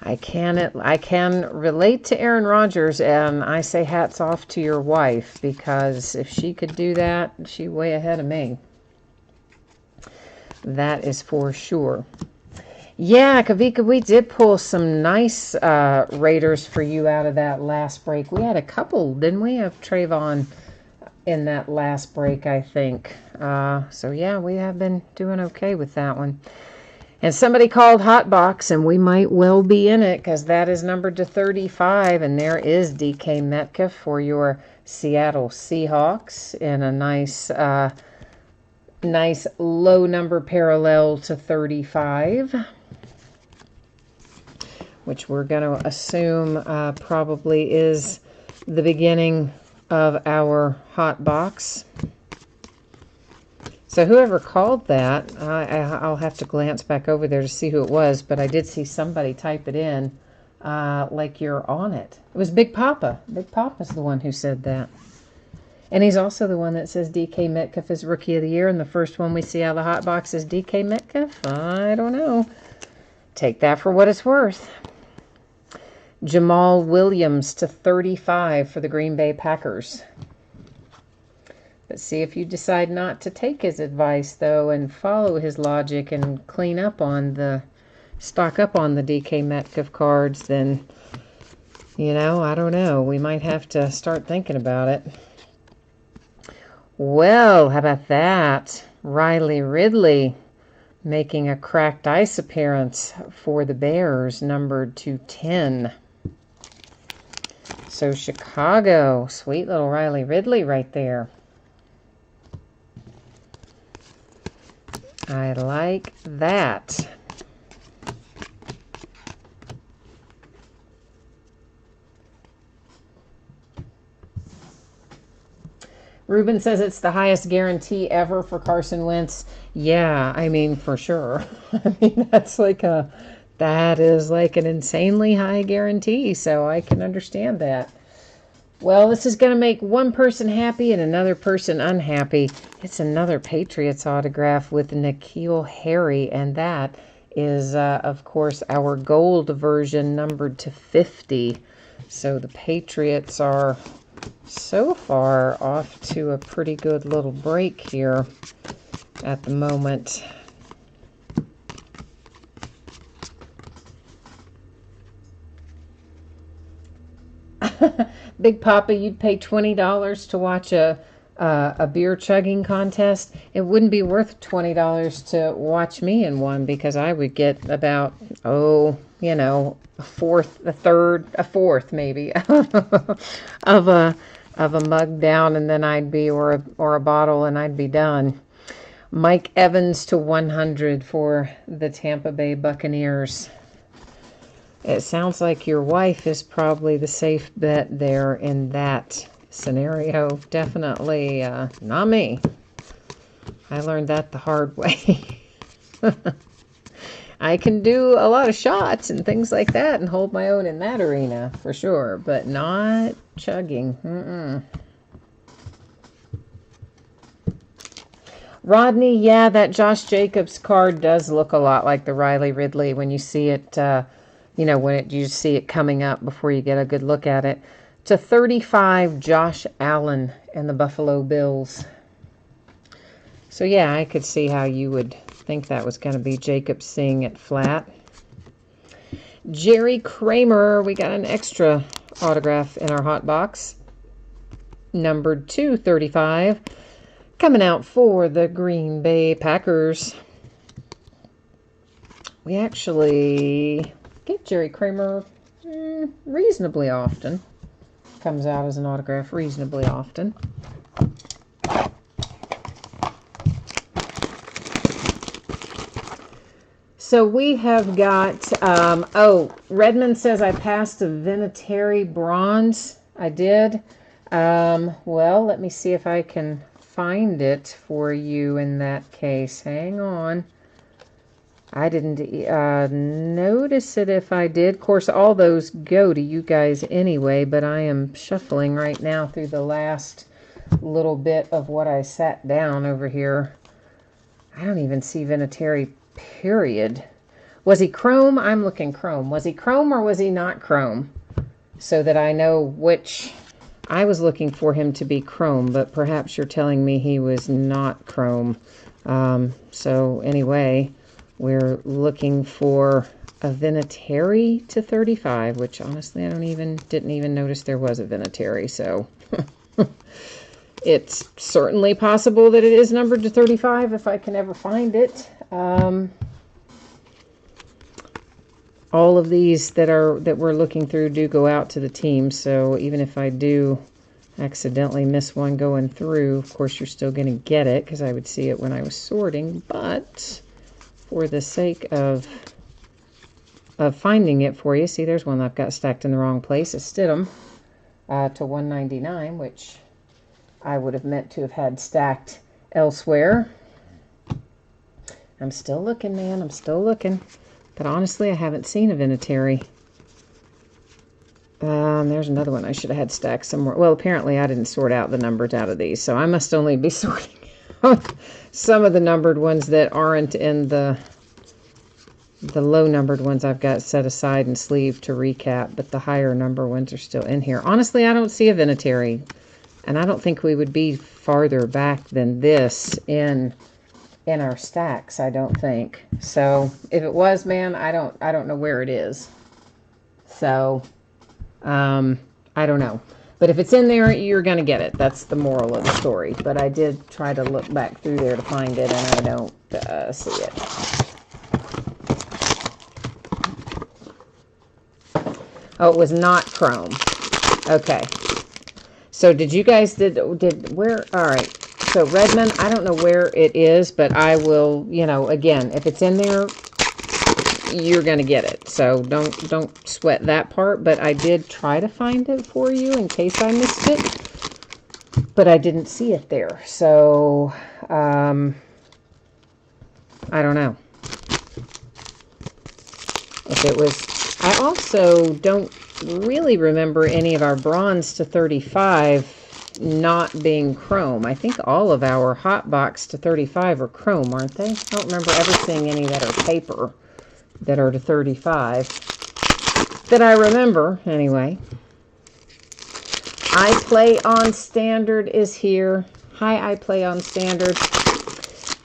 [SPEAKER 1] I can relate to Aaron Rodgers, and I say hats off to your wife, because if she could do that, she's way ahead of me. That is for sure. Yeah, Kavika, we did pull some nice Raiders for you out of that last break. We had a couple, didn't we, of Trayvon in that last break, I think. So yeah, we have been doing okay with that one. And somebody called Hotbox, and we might well be in it because that is numbered to 35. And there is DK Metcalf for your Seattle Seahawks in a nice, nice low number parallel to 35, which we're going to assume probably is the beginning of our hot box. So whoever called that, I'll have to glance back over there to see who it was, but I did see somebody type it in like you're on it. It was Big Papa. Big Papa's the one who said that. And he's also the one that says DK Metcalf is Rookie of the Year, and the first one we see out of the hot box is DK Metcalf. I don't know. Take that for what it's worth. Jamal Williams to 35 for the Green Bay Packers. But see, if you decide not to take his advice, though, and follow his logic and clean up on the, stock up on the DK Metcalf cards, then, you know, I don't know. We might have to start thinking about it. Well, how about that? Riley Ridley making a cracked ice appearance for the Bears, numbered to 10. So Chicago, sweet little Riley Ridley right there. I like that. Ruben says it's the highest guarantee ever for Carson Wentz. Yeah, I mean, for sure. I mean, that is like an insanely high guarantee, so I can understand that. Well, this is going to make one person happy and another person unhappy. It's another Patriots autograph with N'Keal Harry, and that is, of course, our gold version numbered to 50. So the Patriots are so far off to a pretty good little break here at the moment. Big Papa, you'd pay $20 to watch a beer chugging contest. It wouldn't be worth $20 to watch me in one, because I would get about, you know, a fourth maybe of a mug down, and then I'd be, or a bottle, and I'd be done. Mike Evans to 100 for the Tampa Bay Buccaneers. It sounds like your wife is probably the safe bet there in that scenario. Definitely not me. I learned that the hard way. I can do a lot of shots and things like that and hold my own in that arena for sure, but not chugging. Rodney, yeah, that Josh Jacobs card does look a lot like the Riley Ridley when you see it, you know, you see it coming up before you get a good look at it. To 35, Josh Allen and the Buffalo Bills. So, yeah, I could see how you would think that was going to be Jacobs seeing it flat. Jerry Kramer, we got an extra autograph in our hot box. Numbered 235. Coming out for the Green Bay Packers. We actually get Jerry Kramer reasonably often. Comes out as an autograph reasonably often. So we have got, Redmond says I passed a Vinatieri bronze. I did. Well, let me see if I can find it for you in that case. Hang on. I didn't notice it if I did. Of course, all those go to you guys anyway, but I am shuffling right now through the last little bit of what I sat down over here. I don't even see Vinatieri, period. Was he chrome? I'm looking chrome. Was he chrome or was he not chrome? So that I know which. I was looking for him to be chrome, but perhaps you're telling me he was not chrome. So anyway, we're looking for a Vinatieri to 35, which honestly I didn't even notice there was a Vinatieri. So It's certainly possible that it is numbered to 35 if I can ever find it. All of these that we're looking through do go out to the team, so even if I do accidentally miss one going through, of course you're still going to get it because I would see it when I was sorting, but for the sake of finding it for you, see there's one I've got stacked in the wrong place, a Stidham to 199, which I would have meant to have had stacked elsewhere. I'm still looking, man, I'm still looking. But honestly, I haven't seen a Vinatieri. There's another one I should have had stacked somewhere. Well, apparently I didn't sort out the numbers out of these, so I must only be sorting out some of the numbered ones that aren't in the low-numbered ones I've got set aside and sleeved to recap, but the higher number ones are still in here. Honestly, I don't see a Vinatieri, and I don't think we would be farther back than this in our stacks, I don't think. So if it was, man, I don't know where it is. So I don't know. But if it's in there, you're going to get it. That's the moral of the story. But I did try to look back through there to find it, and I don't see it. Oh, it was not chrome. Okay. So did you guys, where, all right. So Redmond, I don't know where it is, but I will, again, if it's in there, you're going to get it. So don't sweat that part, but I did try to find it for you in case I missed it, but I didn't see it there. So, I don't know. If it was, I also don't really remember any of our bronze to 35 not being chrome. I think all of our hot box to 35 are chrome, aren't they? I don't remember ever seeing any that are paper that are to 35 that I remember anyway. I Play on Standard is here. Hi, I Play on Standard.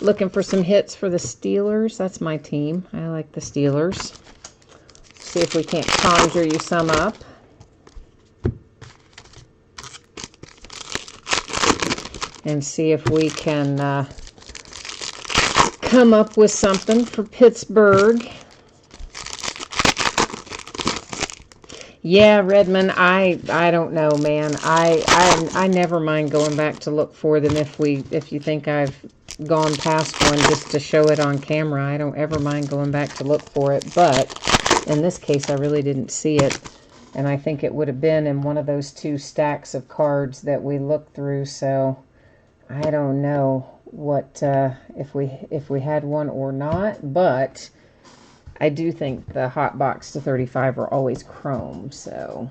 [SPEAKER 1] Looking for some hits for the Steelers. That's my team. I like the Steelers. See if we can't conjure you some up. And see if we can come up with something for Pittsburgh. Yeah, Redmond, I don't know, man. I never mind going back to look for them if you think I've gone past one just to show it on camera. I don't ever mind going back to look for it, but in this case I really didn't see it, and I think it would have been in one of those two stacks of cards that we looked through, so I don't know what if we had one or not, but I do think the hot box to 35 are always chrome, so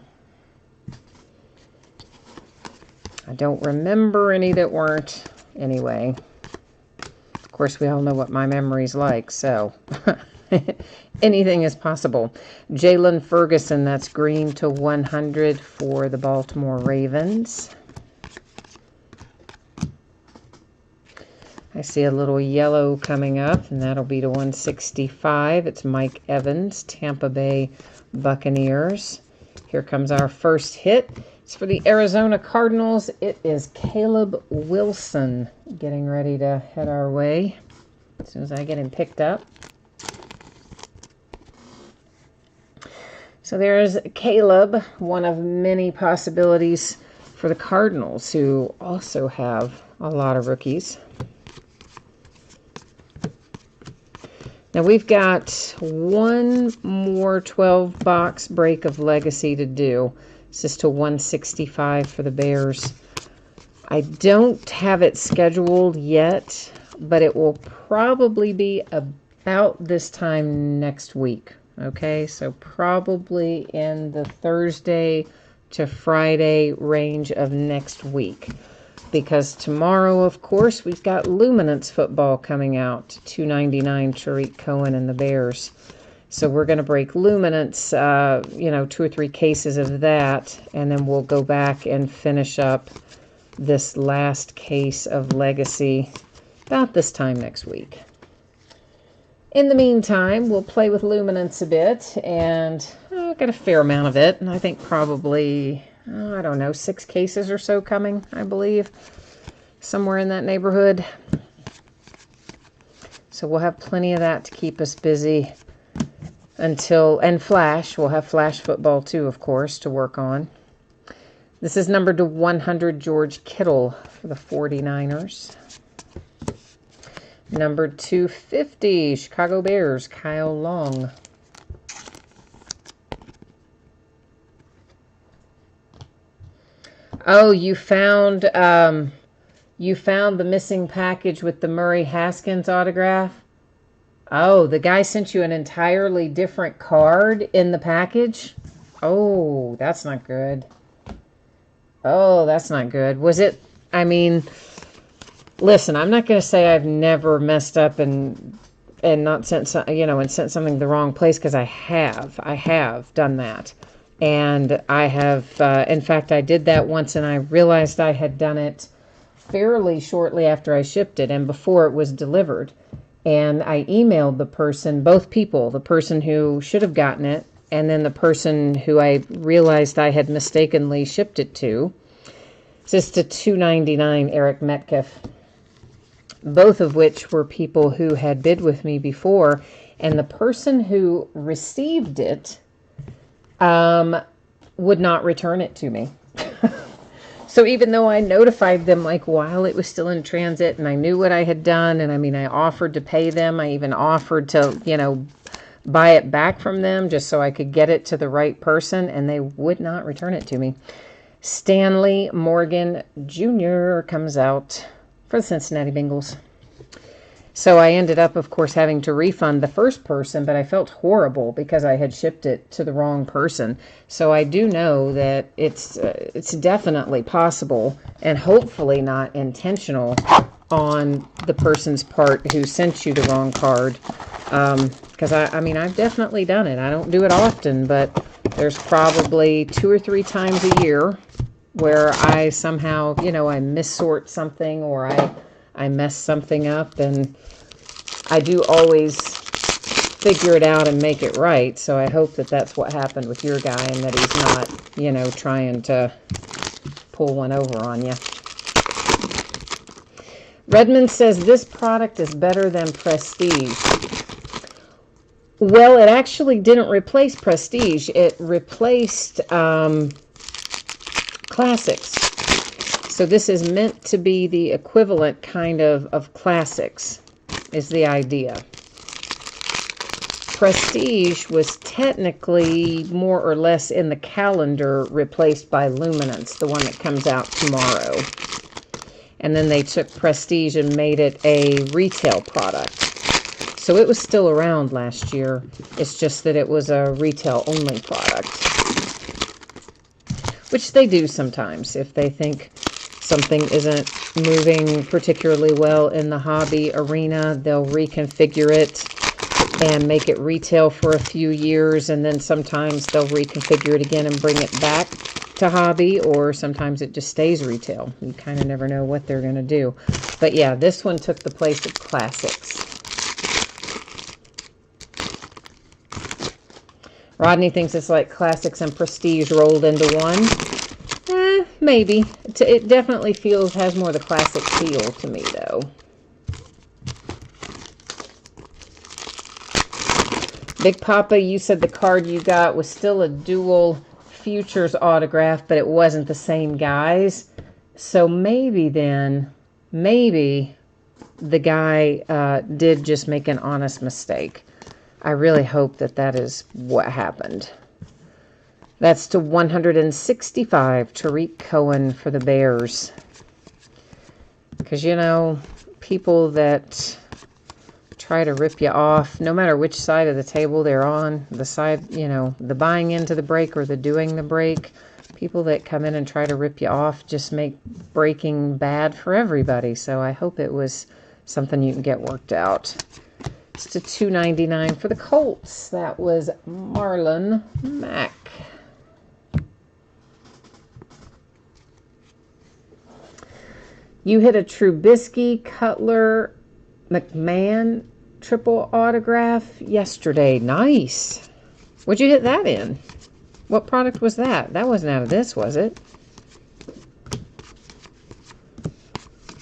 [SPEAKER 1] I don't remember any that weren't anyway. Of course, we all know what my memory's like, so anything is possible. Jalen Ferguson, that's green to 100 for the Baltimore Ravens. I see a little yellow coming up, and that'll be to 165. It's Mike Evans, Tampa Bay Buccaneers. Here comes our first hit. It's for the Arizona Cardinals. It is Caleb Wilson getting ready to head our way as soon as I get him picked up. So there's Caleb, one of many possibilities for the Cardinals, who also have a lot of rookies. Now we've got one more 12-box break of Legacy to do. This is to 165 for the Bears. I don't have it scheduled yet, but it will probably be about this time next week. Okay, so probably in the Thursday to Friday range of next week. Because tomorrow, of course, we've got Luminance football coming out. $2.99 Tariq Cohen and the Bears. So we're going to break Luminance, 2 or 3 cases of that. And then we'll go back and finish up this last case of Legacy about this time next week. In the meantime, we'll play with Luminance a bit. And I've got a fair amount of it. And I think probably, 6 cases or so coming, I believe. somewhere in that neighborhood. So we'll have plenty of that to keep us busy until, and Flash, we'll have Flash football too, of course, to work on. This is numbered to 100, George Kittle for the 49ers. Number 250, Chicago Bears, Kyle Long. Oh, you found the missing package with the Murray Haskins autograph? Oh, the guy sent you an entirely different card in the package? Oh, that's not good. Oh, that's not good. Was it, I mean, listen, I'm not going to say I've never messed up and not sent some, and sent something the wrong place, because I have done that. And I have, in fact, I did that once and I realized I had done it fairly shortly after I shipped it and before it was delivered. And I emailed the person, both people, the person who should have gotten it and then the person who I realized I had mistakenly shipped it to. It's to $2.99, Eric Metcalf. Both of which were people who had bid with me before. And the person who received it would not return it to me. So even though I notified them like while it was still in transit and I knew what I had done, and I mean, I offered to pay them, I even offered to, buy it back from them just so I could get it to the right person, and they would not return it to me. Stanley Morgan Jr. comes out for the Cincinnati Bengals. So I ended up, of course, having to refund the first person, but I felt horrible because I had shipped it to the wrong person. So I do know that it's definitely possible and hopefully not intentional on the person's part who sent you the wrong card. Because I mean, I've definitely done it. I don't do it often, but there's probably 2 or 3 times a year where I somehow, I missort something or I mess something up, and I do always figure it out and make it right. So I hope that that's what happened with your guy and that he's not, trying to pull one over on you. Redmond says this product is better than Prestige. Well, it actually didn't replace Prestige. It replaced Classics. So this is meant to be the equivalent kind of Classics, is the idea. Prestige was technically more or less in the calendar replaced by Luminance, the one that comes out tomorrow. And then they took Prestige and made it a retail product. So it was still around last year. It's just that it was a retail-only product. Which they do sometimes if they think something isn't moving particularly well in the hobby arena. They'll reconfigure it and make it retail for a few years, and then sometimes they'll reconfigure it again and bring it back to hobby, or sometimes it just stays retail. You kind of never know what they're going to do. But yeah, this one took the place of Classics. Rodney thinks it's like Classics and Prestige rolled into one. Maybe. It definitely has more of the classic feel to me, though. Big Papa, you said the card you got was still a dual Futures autograph, but it wasn't the same guys. So maybe then, the guy did just make an honest mistake. I really hope that is what happened. That's to 165, Tariq Cohen for the Bears. Because, people that try to rip you off, no matter which side of the table they're on, the side, the buying into the break or the doing the break, people that come in and try to rip you off just make breaking bad for everybody. So I hope it was something you can get worked out. It's to $2.99 for the Colts. That was Marlon Mack. You hit a Trubisky, Cutler, McMahon triple autograph yesterday. Nice. What'd you hit that in? What product was that? That wasn't out of this, was it?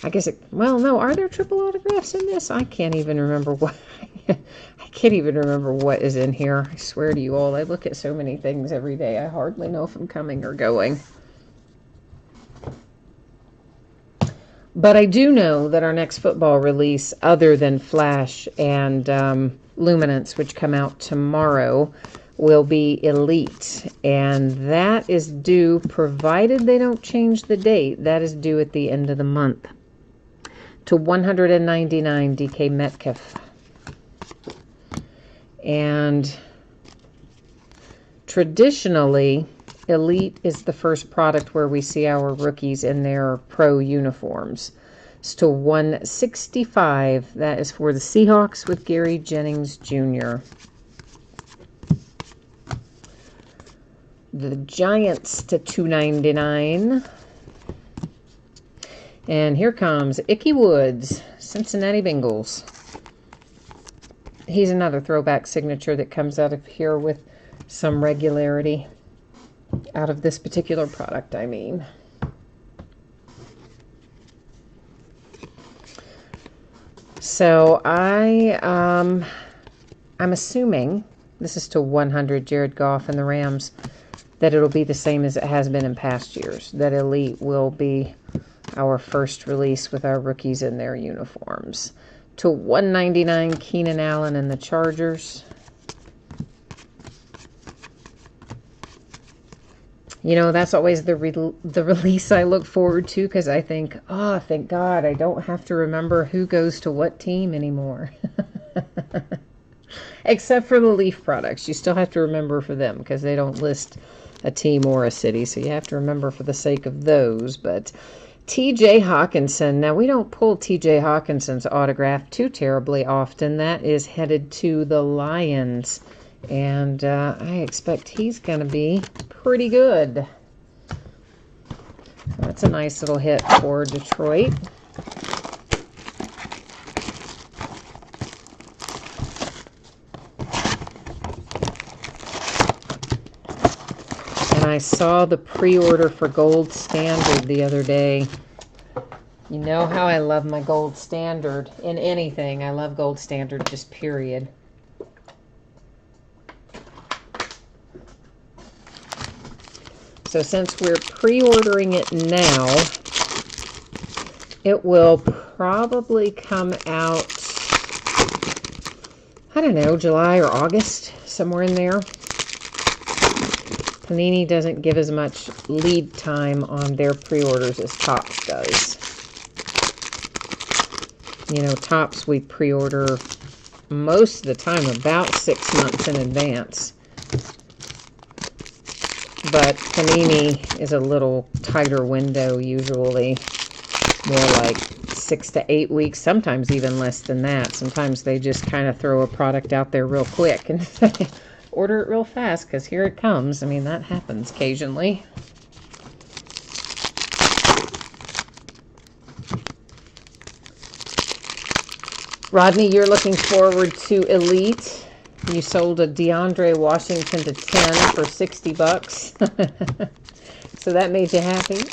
[SPEAKER 1] I guess well, no, are there triple autographs in this? I can't even remember what. I can't even remember what is in here. I swear to you all, I look at so many things every day. I hardly know if I'm coming or going. But I do know that our next football release, other than Flash and Luminance, which come out tomorrow, will be Elite. And that is due, provided they don't change the date, that is due at the end of the month. To 199 DK Metcalf. And traditionally, Elite is the first product where we see our rookies in their pro uniforms. It's to 165. That is for the Seahawks with Gary Jennings Jr. The Giants to 299. And here comes Ickey Woods, Cincinnati Bengals. He's another throwback signature that comes out of here with some regularity. Out of this particular product, I mean. So I'm assuming, this is to 100 Jared Goff and the Rams, that it'll be the same as it has been in past years. That Elite will be our first release with our rookies in their uniforms. To 199 Keenan Allen and the Chargers. You know, that's always the release I look forward to, because I think, oh, thank God, I don't have to remember who goes to what team anymore. Except for the Leaf products. You still have to remember for them, because they don't list a team or a city, so you have to remember for the sake of those. But T.J. Hawkinson, now we don't pull T.J. Hawkinson's autograph too terribly often. That is headed to the Lions. And I expect he's going to be pretty good. So that's a nice little hit for Detroit. And I saw the pre-order for Gold Standard the other day. You know how I love my Gold Standard in anything. I love Gold Standard, just period. So since we're pre-ordering it now, it will probably come out, I don't know, July or August, somewhere in there. Panini doesn't give as much lead time on their pre-orders as Topps does. You know, Topps we pre-order most of the time about 6 months in advance. But Panini is a little tighter window, usually more like 6 to 8 weeks, sometimes even less than that. Sometimes they just kind of throw a product out there real quick and order it real fast, because here it comes. I mean, that happens occasionally. Rodney, you're looking forward to Elite. You sold a DeAndre Washington to 10 for $60. So that made you happy.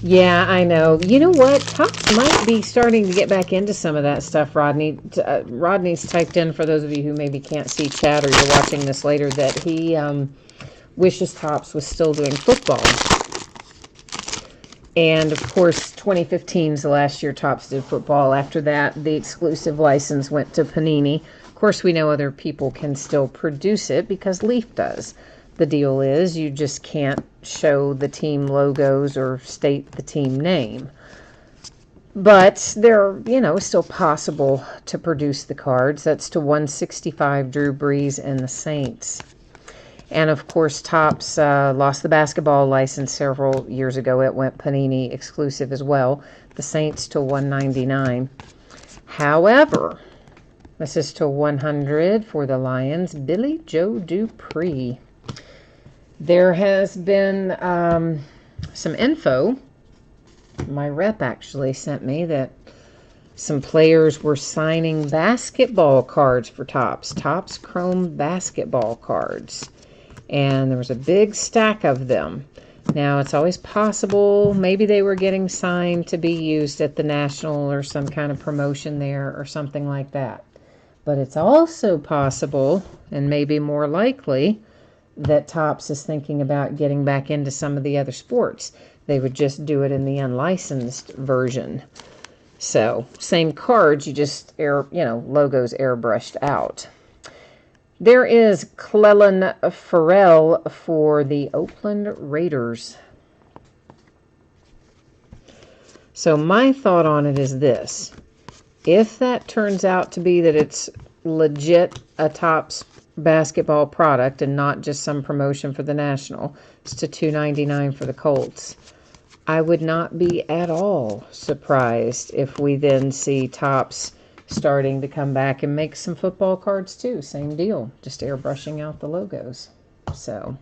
[SPEAKER 1] Yeah, I know. You know what? Topps might be starting to get back into some of that stuff, Rodney. Rodney's typed in, for those of you who maybe can't see chat or you're watching this later, that he wishes Topps was still doing football. And, of course, 2015 is the last year Topps did football. After that, the exclusive license went to Panini. Of course, we know other people can still produce it because Leaf does. The deal is you just can't show the team logos or state the team name. But they're, you know, still possible to produce the cards. That's to 165 Drew Brees and the Saints. And, of course, Topps lost the basketball license several years ago. It went Panini exclusive as well. The Saints to 199. However, this is to 100 for the Lions. Billy Joe Dupree. There has been some info. My rep actually sent me that some players were signing basketball cards for Topps. Topps Chrome basketball cards. And there was a big stack of them. Now, it's always possible maybe they were getting signed to be used at the National or some kind of promotion there or something like that. But it's also possible, and maybe more likely, that Topps is thinking about getting back into some of the other sports. They would just do it in the unlicensed version. So, same cards, you just logos airbrushed out. There is Clelin Ferrell for the Oakland Raiders. So my thought on it is this. If that turns out to be that it's legit a Topps basketball product and not just some promotion for the National, it's to $2.99 for the Colts. I would not be at all surprised if we then see Topps starting to come back and make some football cards too. Same deal, just airbrushing out the logos. So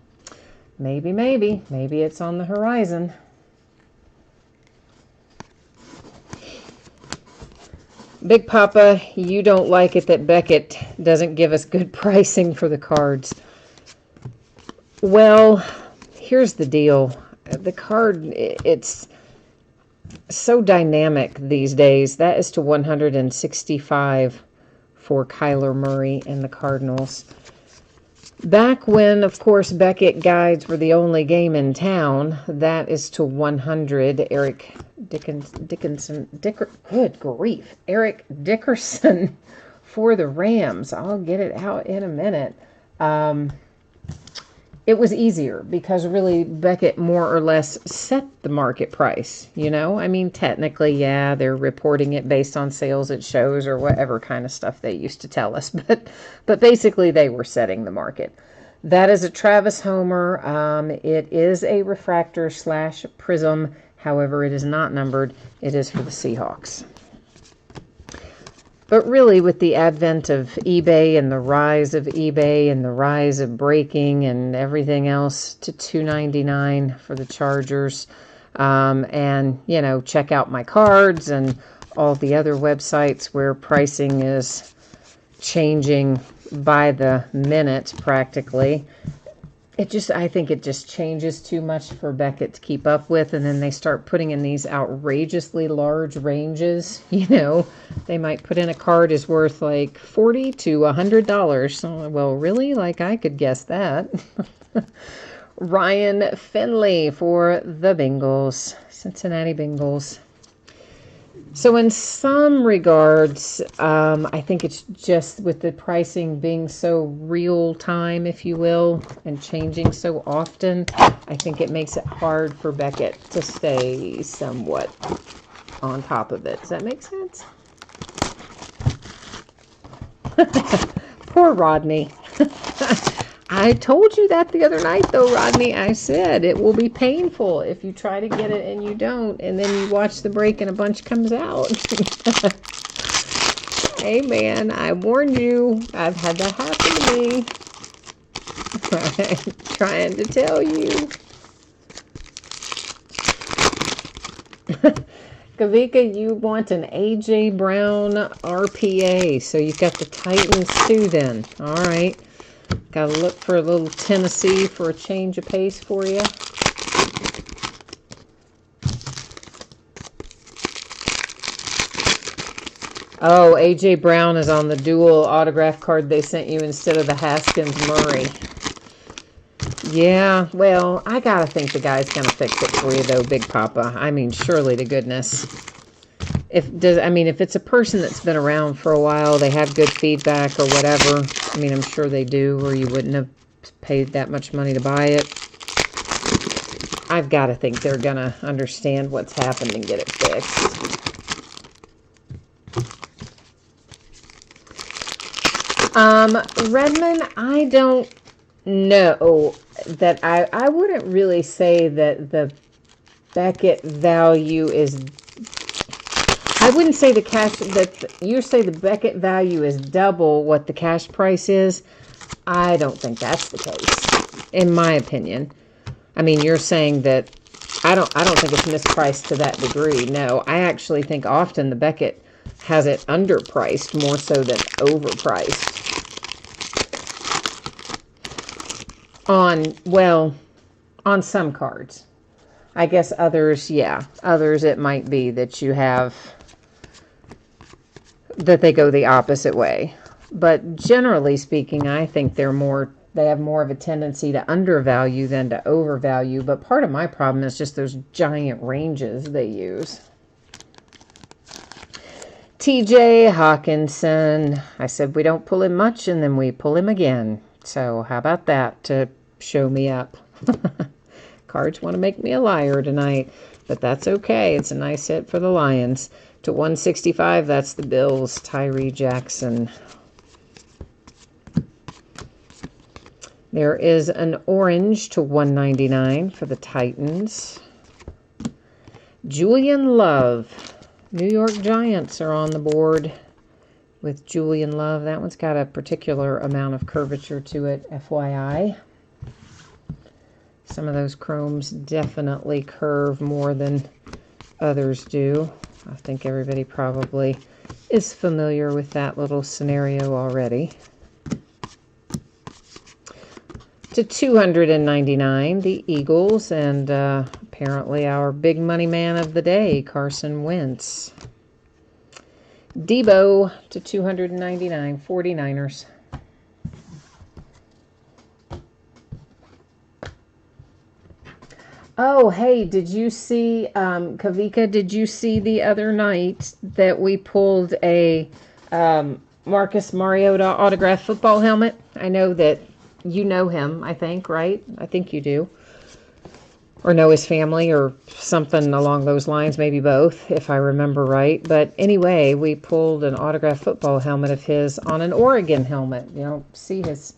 [SPEAKER 1] maybe it's on the horizon. Big Papa, you don't like it that Beckett doesn't give us good pricing for the cards. Well, here's the deal. The card, it's so dynamic these days. That is to 165 for Kyler Murray and the Cardinals. Back when, of course, Beckett guides were the only game in town, that is to 100. Eric Dickerson for the Rams. I'll get it out in a minute. It was easier because really Beckett more or less set the market price, I mean, technically, yeah, they're reporting it based on sales at shows or whatever kind of stuff they used to tell us, but basically they were setting the market. That is a Travis Homer. It is a refractor / prism. However, it is not numbered. It is for the Seahawks. But really, with the advent of eBay and the rise of eBay and the rise of breaking and everything else to $2.99 for the Chargers, and, check out my cards and all the other websites where pricing is changing by the minute practically. I think it just changes too much for Beckett to keep up with, and then they start putting in these outrageously large ranges. They might put in a card is worth like $40 to $100. So, well, really? Like, I could guess that. Ryan Finley for the Bengals, Cincinnati Bengals. So in some regards, I think it's just with the pricing being so real time, if you will, and changing so often, I think it makes it hard for Beckett to stay somewhat on top of it. Does that make sense? Poor Rodney. I told you that the other night, though, Rodney. I said it will be painful if you try to get it and you don't, and then you watch the break and a bunch comes out. Hey, man, I warned you. I've had that happen to me. I'm trying to tell you. Kavika, you want an A.J. Brown RPA, so you've got the Titans too then. All right. Got to look for a little Tennessee for a change of pace for you. Oh, A.J. Brown is on the dual autograph card they sent you instead of the Haskins Murray. Yeah, well, I got to think the guy's going to fix it for you, though, Big Papa. I mean, surely to goodness. If it's a person that's been around for a while, they have good feedback or whatever. I mean, I'm sure they do, or you wouldn't have paid that much money to buy it. I've got to think they're going to understand what's happened and get it fixed. Redmond, I don't know that I wouldn't really say that the Beckett value is... I wouldn't say the cash, that you say the Beckett value is double what the cash price is. I don't think that's the case, in my opinion. I mean, you're saying that I don't think it's mispriced to that degree. No, I actually think often the Beckett has it underpriced more so than overpriced. On some cards. I guess others, yeah. Others it might be that you have, that they go the opposite way. But generally speaking, I think they have more of a tendency to undervalue than to overvalue. But part of my problem is just those giant ranges they use. TJ Hawkinson. I said we don't pull him much, and then we pull him again. So how about that to show me up? Cards want to make me a liar tonight, but that's okay. It's a nice hit for the Lions. To 165, that's the Bills. Tyree Jackson. There is an orange to 199 for the Titans. Julian Love. New York Giants are on the board with Julian Love. That one's got a particular amount of curvature to it, FYI. Some of those chromes definitely curve more than others do. I think everybody probably is familiar with that little scenario already. To 299, the Eagles, and apparently our big money man of the day, Carson Wentz. Debo to 299, 49ers. Oh, hey, did you see, Kavika, did you see the other night that we pulled a Marcus Mariota autographed football helmet? I know that you know him, I think, right? I think you do. Or know his family or something along those lines, maybe both, if I remember right. But anyway, we pulled an autographed football helmet of his on an Oregon helmet. You don't see his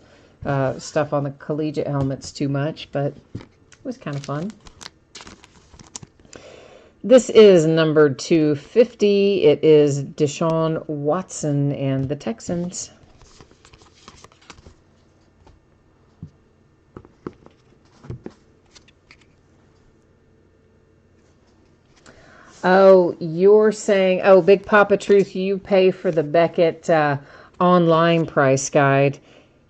[SPEAKER 1] stuff on the collegiate helmets too much, but it was kind of fun. This is number 250. It is Deshaun Watson and the Texans. Oh, you're saying, oh, Big Papa Truth, you pay for the Beckett online price guide.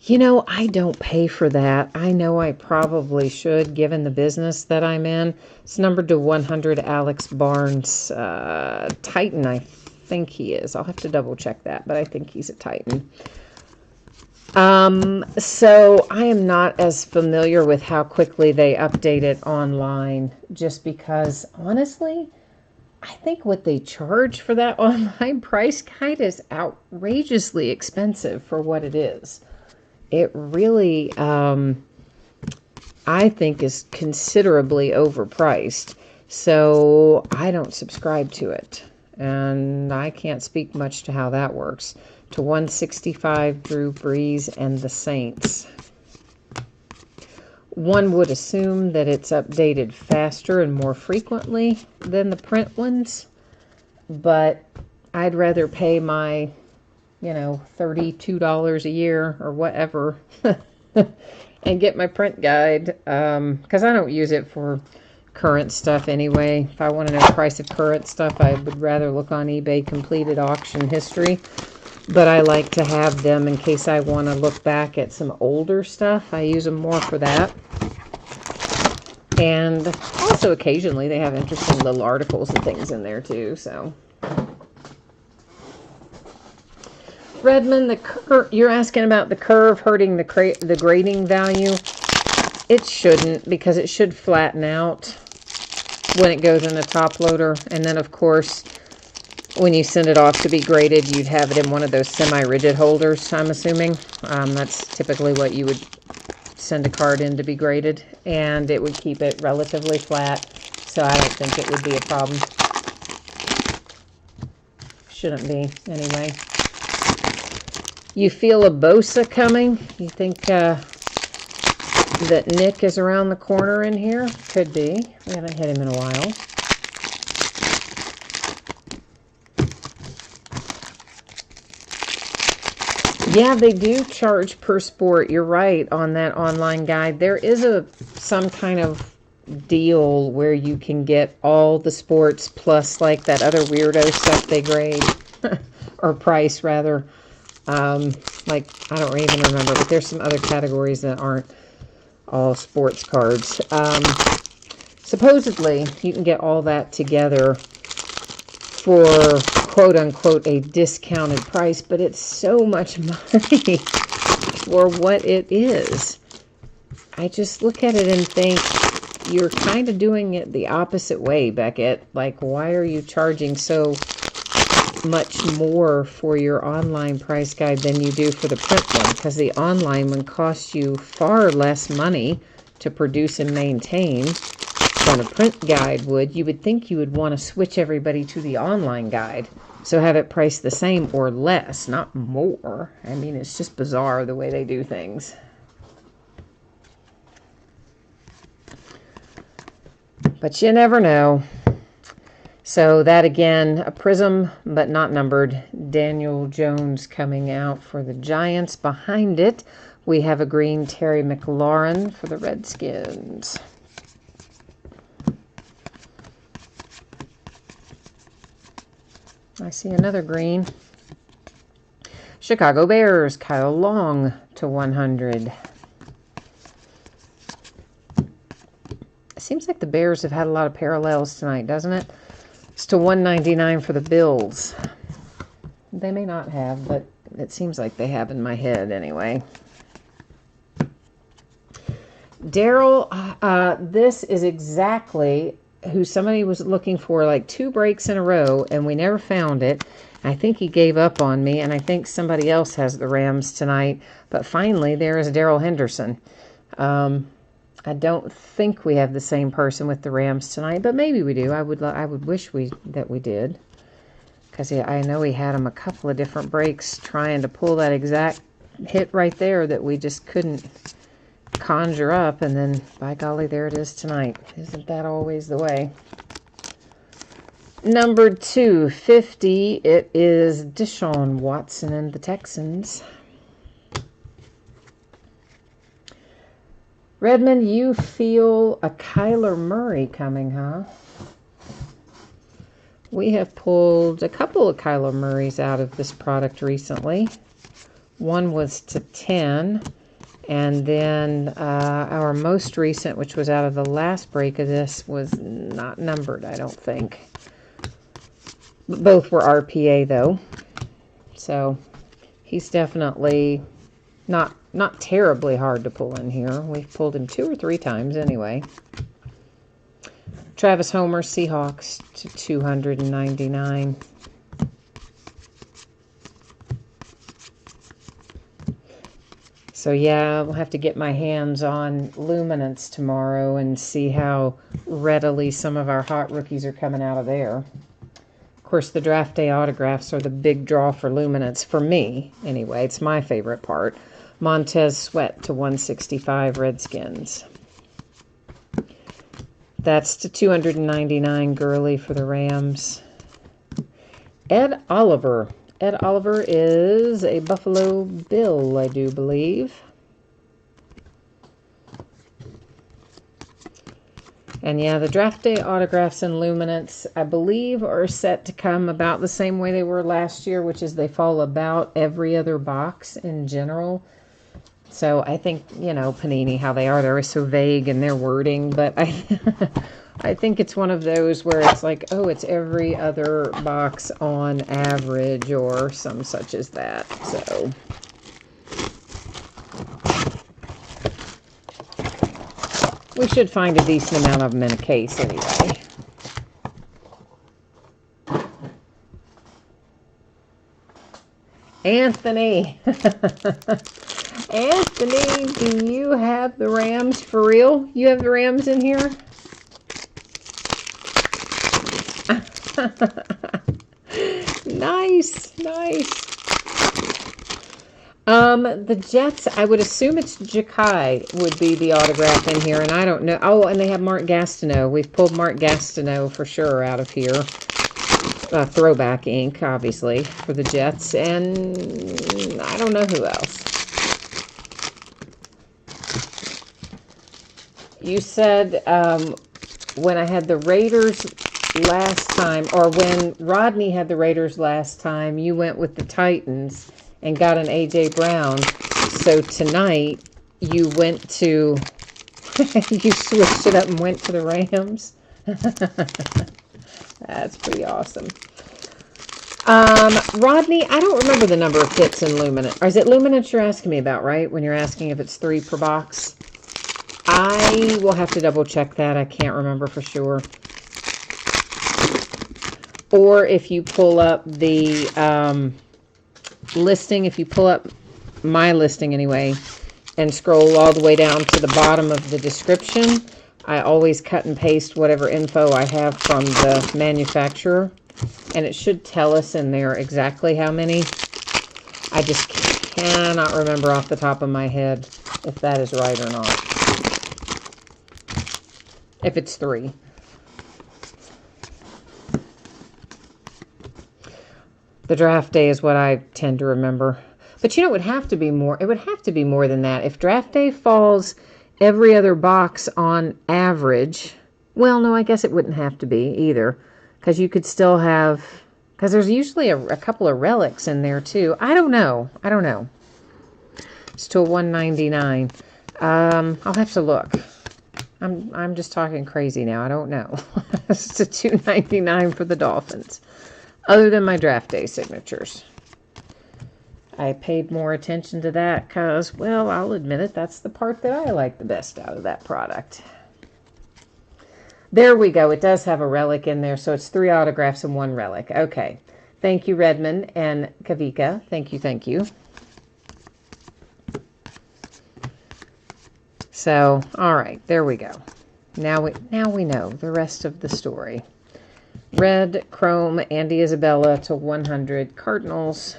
[SPEAKER 1] You know, I don't pay for that. I know I probably should, given the business that I'm in. It's numbered to 100, Alex Barnes, Titan, I think he is. I'll have to double check that, but I think he's a Titan. So I am not as familiar with how quickly they update it online, just because, honestly, I think what they charge for that online price guide is outrageously expensive for what it is. It really, I think, is considerably overpriced. So I don't subscribe to it. And I can't speak much to how that works. To 165, Drew Brees and the Saints. One would assume that it's updated faster and more frequently than the print ones. But I'd rather pay my, $32 a year or whatever and get my print guide, because I don't use it for current stuff anyway. If I want to know the price of current stuff, I would rather look on eBay completed auction history. But I like to have them in case I want to look back at some older stuff. I use them more for that. And also occasionally they have interesting little articles and things in there too, so... Redmond, you're asking about the curve hurting the grading value. It shouldn't, because it should flatten out when it goes in the top loader. And then, of course, when you send it off to be graded, you'd have it in one of those semi-rigid holders, I'm assuming. That's typically what you would send a card in to be graded. And it would keep it relatively flat. So I don't think it would be a problem. Shouldn't be, anyway. You feel a Bosa coming? You think that Nick is around the corner in here? Could be. We haven't hit him in a while. Yeah, they do charge per sport. You're right on that online guide. There is some kind of deal where you can get all the sports plus like that other weirdo stuff they grade. or price rather. Like, I don't even remember, but there's some other categories that aren't all sports cards. Supposedly, you can get all that together for quote-unquote a discounted price, but it's so much money for what it is. I just look at it and think, you're kind of doing it the opposite way, Beckett. Like, why are you charging so much more for your online price guide than you do for the print one? Because the online one costs you far less money to produce and maintain than a print guide would. You would think you would want to switch everybody to the online guide, so have it priced the same or less, not more. I mean, it's just bizarre the way they do things. But you never know. So that again, a prism, but not numbered. Daniel Jones coming out for the Giants. Behind it, we have a green Terry McLaurin for the Redskins. I see another green. Chicago Bears, Kyle Long to 100. It seems like the Bears have had a lot of parallels tonight, doesn't it? It's to 199 for the Bills. They may not have, but it seems like they have in my head anyway. Daryl, this is exactly who somebody was looking for like 2 breaks in a row, and we never found it. I think he gave up on me, and I think somebody else has the Rams tonight. But finally, there is Daryl Henderson. I don't think we have the same person with the Rams tonight, but maybe we do. I would wish that we did, because I know he had him a couple of different breaks trying to pull that exact hit right there that we just couldn't conjure up, and then by golly, there it is tonight. Isn't that always the way? Number 250, it is Deshaun Watson and the Texans. Redmond, you feel a Kyler Murray coming, huh? We have pulled a couple of Kyler Murrays out of this product recently. One was to 10, and then our most recent, which was out of the last break of this, was not numbered, I don't think. Both were RPA, though. So he's definitely not terribly hard to pull in here. We've pulled him 2 or 3 times anyway. Travis Homer, Seahawks to 299. So yeah, we'll have to get my hands on Luminance tomorrow and see how readily some of our hot rookies are coming out of there. Of course, the draft day autographs are the big draw for Luminance, for me anyway. It's my favorite part. Montez Sweat to 165 Redskins. That's to 299 Gurley for the Rams. Ed Oliver. Ed Oliver is a Buffalo Bill, I do believe. And yeah, the draft day autographs and Luminance, I believe, are set to come about the same way they were last year, which is they fall about every other box in general. So I think, you know, Panini, how they are, they're so vague in their wording, but I think it's one of those where it's like, oh, it's every other box on average or some such as that. So we should find a decent amount of them in a case anyway. Anthony. Anthony, do you have the Rams for real? You have the Rams in here? Nice, nice. The Jets, I would assume it's Ja'Kai would be the autograph in here, and I don't know. Oh, and they have Mark Gastineau. We've pulled Mark Gastineau for sure out of here. Throwback ink, obviously, for the Jets, and I don't know who else. You said when I had the Raiders last time, or when Rodney had the Raiders last time, you went with the Titans and got an A.J. Brown. So tonight, you went to, you switched it up and went to the Rams. That's pretty awesome. Rodney, I don't remember the number of hits in Luminance. Or is it Luminance you're asking me about, right? When you're asking if it's 3 per box? I will have to double check that. I can't remember for sure. Or if you pull up the listing, if you pull up my listing anyway, and scroll all the way down to the bottom of the description, I always cut and paste whatever info I have from the manufacturer, and it should tell us in there exactly how many. I just cannot remember off the top of my head if that is right or not. If it's 3. The draft day is what I tend to remember. But you know, it would have to be more. It would have to be more than that. If draft day falls every other box on average, well, no, I guess it wouldn't have to be either. Because you could still have, because there's usually a couple of relics in there too. I don't know. I don't know. It's to a 199. I'll have to look. I'm just talking crazy now. I don't know. It's a 299 for the Dolphins. Other than my draft day signatures. I paid more attention to that because, well, I'll admit it, that's the part that I like the best out of that product. There we go. It does have a relic in there, so it's 3 autographs and 1 relic. Okay. Thank you, Redmond and Kavika. Thank you, thank you. So, all right, there we go. Now we know the rest of the story. Red, Chrome, Andy Isabella to 100 Cardinals.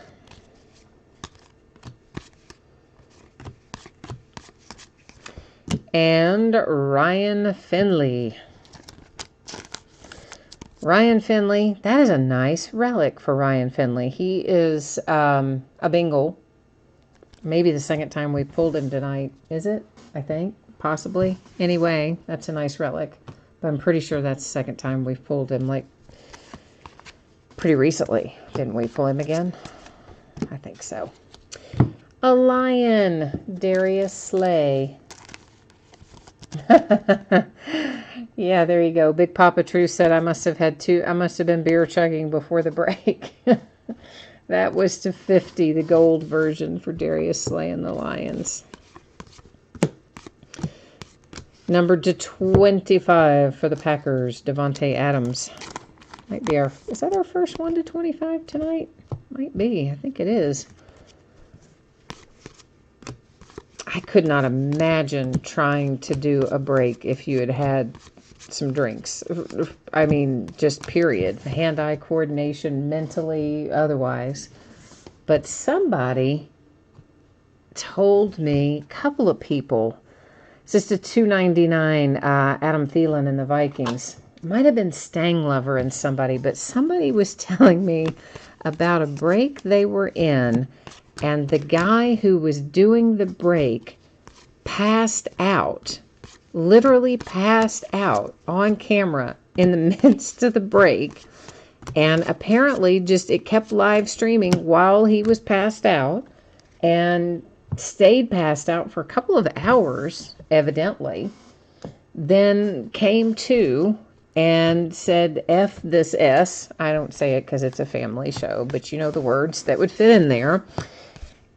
[SPEAKER 1] And Ryan Finley. Ryan Finley, that is a nice relic for Ryan Finley. He is a Bengal. Maybe the second time we pulled him tonight. Is it? I think. Possibly. Anyway, that's a nice relic. But I'm pretty sure that's the second time we've pulled him, like, pretty recently. Didn't we pull him again? I think so. A Lion, Darius Slay. Yeah, there you go. Big Papa True said I must have been beer chugging before the break. That was to 50, the gold version for Darius Slay and the Lions. Number to 25 for the Packers, Devontae Adams. Might be is that our first 1 to 25 tonight? Might be. I think it is. I could not imagine trying to do a break if you had had some drinks. I mean, just period. Hand-eye coordination, mentally, otherwise. But somebody told me, a couple of people, it's just a $2.99 Adam Thielen and the Vikings. Might have been Stang Lover and somebody, but somebody was telling me about a break they were in, and the guy who was doing the break passed out, literally passed out on camera in the midst of the break, and apparently it kept live streaming while he was passed out, and stayed passed out for a couple of hours, evidently, then came to and said, F this S. I don't say it because it's a family show, but you know the words that would fit in there.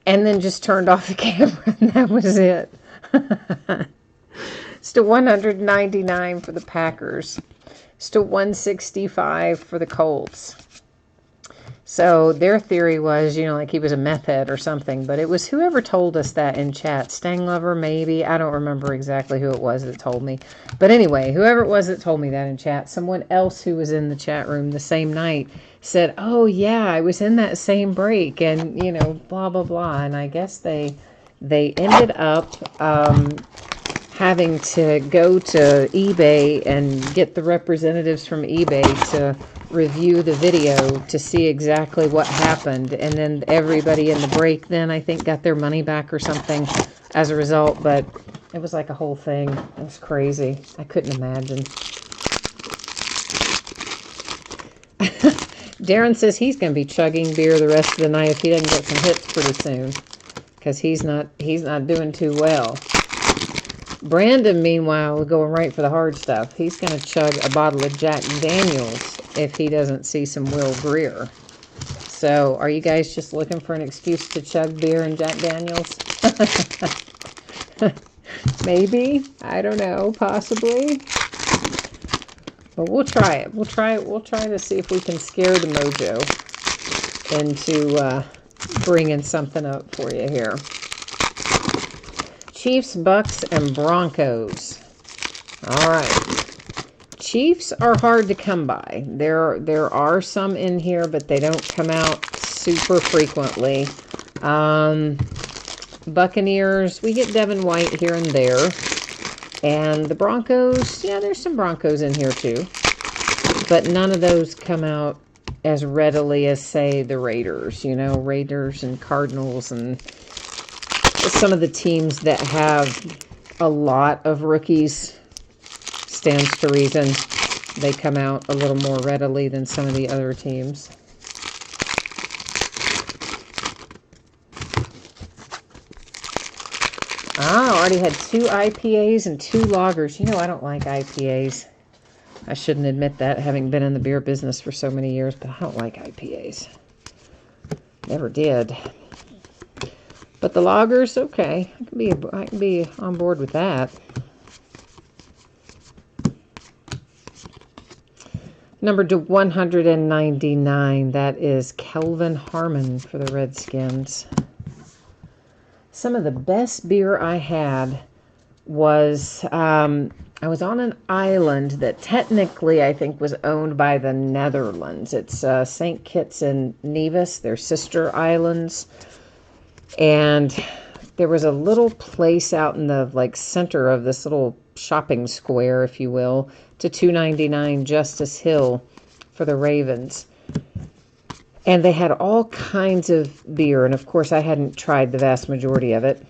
[SPEAKER 1] And then just turned off the camera, and that was it. It's to 199 for the Packers. It's to 165 for the Colts. So their theory was, like he was a meth head or something, but it was whoever told us that in chat. Stang Lover, maybe. I don't remember exactly who it was that told me. But anyway, whoever it was that told me that in chat, someone else who was in the chat room the same night said, oh, yeah, I was in that same break, and, blah, blah, blah. And I guess they ended up having to go to eBay and get the representatives from eBay to review the video to see exactly what happened. And then everybody in the break then, I think, got their money back or something as a result. But it was like a whole thing. It was crazy. I couldn't imagine. Darren says he's going to be chugging beer the rest of the night if he doesn't get some hits pretty soon, because he's not doing too well. Brandon, meanwhile, going right for the hard stuff. He's going to chug a bottle of Jack Daniels if he doesn't see some Will Greer. So, are you guys just looking for an excuse to chug beer and Jack Daniels? Maybe. I don't know. Possibly. But we'll try it. We'll try to see if we can scare the mojo into bringing something up for you here. Chiefs, Bucks, and Broncos. All right. Chiefs are hard to come by. There are some in here, but they don't come out super frequently. Buccaneers, we get Devin White here and there. And the Broncos, yeah, there's some Broncos in here too. But none of those come out as readily as, say, the Raiders. You know, Raiders and Cardinals and some of the teams that have a lot of rookies. Stands to reason they come out a little more readily than some of the other teams. I already had 2 IPAs and 2 lagers. You know, I don't like IPAs. I shouldn't admit that, having been in the beer business for so many years, but I don't like IPAs. Never did. But the lagers, okay. I can be on board with that. Number to 199, that is Kelvin Harmon for the Redskins. Some of the best beer I had was, I was on an island that technically I think was owned by the Netherlands. It's St. Kitts and Nevis, they're sister islands. And there was a little place out in the center of this little shopping square, if you will, to $2.99 Justice Hill for the Ravens. And they had all kinds of beer, and of course I hadn't tried the vast majority of it.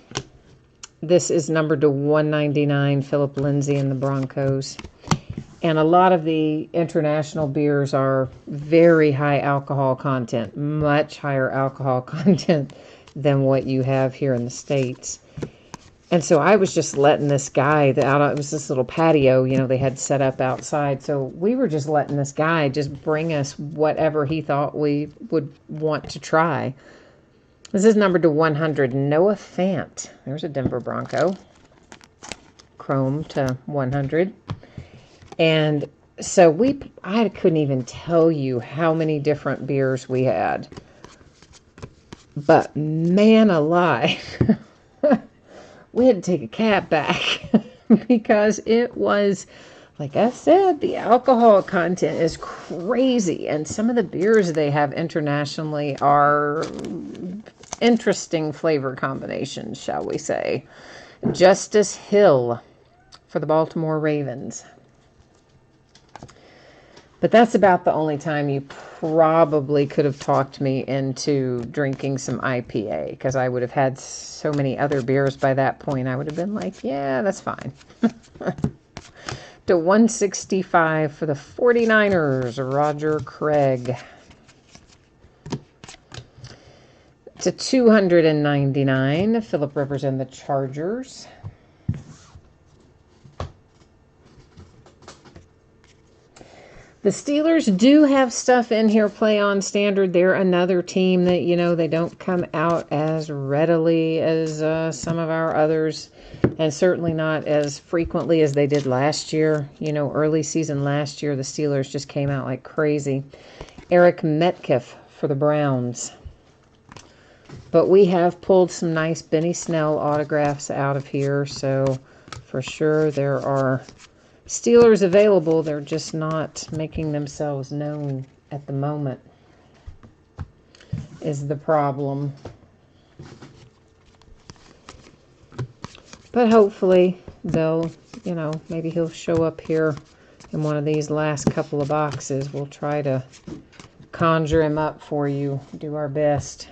[SPEAKER 1] This is numbered to 199, Philip Lindsay and the Broncos. And a lot of the international beers are very high alcohol content, much higher alcohol content than what you have here in the States. And so I was just letting this guy out. It was this little patio, you know, they had set up outside. So we were just letting this guy just bring us whatever he thought we would want to try. This is numbered to 100, Noah Fant. There's a Denver Bronco. Chrome to 100. And so I couldn't even tell you how many different beers we had. But man alive, we had to take a cab back because it was, like I said, the alcohol content is crazy. And some of the beers they have internationally are interesting flavor combinations, shall we say. Justice Hill for the Baltimore Ravens. But that's about the only time you probably could have talked me into drinking some IPA, because I would have had so many other beers by that point. I would have been like, yeah, that's fine. To 165 for the 49ers, Roger Craig. To 299, Philip Rivers and the Chargers. The Steelers do have stuff in here, play on standard. They're another team that, you know, they don't come out as readily as some of our others, and certainly not as frequently as they did last year. You know, early season last year, the Steelers just came out like crazy. Eric Metcalf for the Browns. But we have pulled some nice Benny Snell autographs out of here, so for sure there are Steelers available. They're just not making themselves known at the moment, is the problem. But hopefully they'll, you know, maybe he'll show up here in one of these last couple of boxes. We'll try to conjure him up for you, do our best.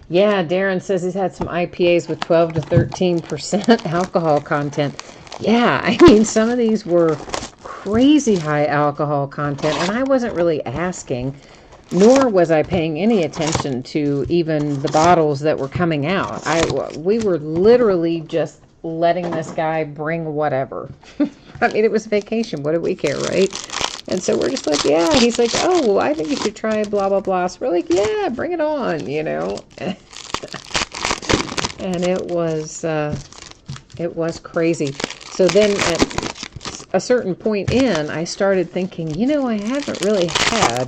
[SPEAKER 1] Yeah, Darren says he's had some IPAs with 12 to 13% alcohol content. Yeah, I mean, some of these were crazy high alcohol content, and I wasn't really asking, nor was I paying any attention to even the bottles that were coming out. We were literally just letting this guy bring whatever. I mean, it was vacation. What do we care, right? And so we're just like, yeah. He's like, oh, well, I think you should try blah, blah, blah. So we're like, yeah, bring it on, you know. And it was crazy. So then at a certain point in, I started thinking, you know, I haven't really had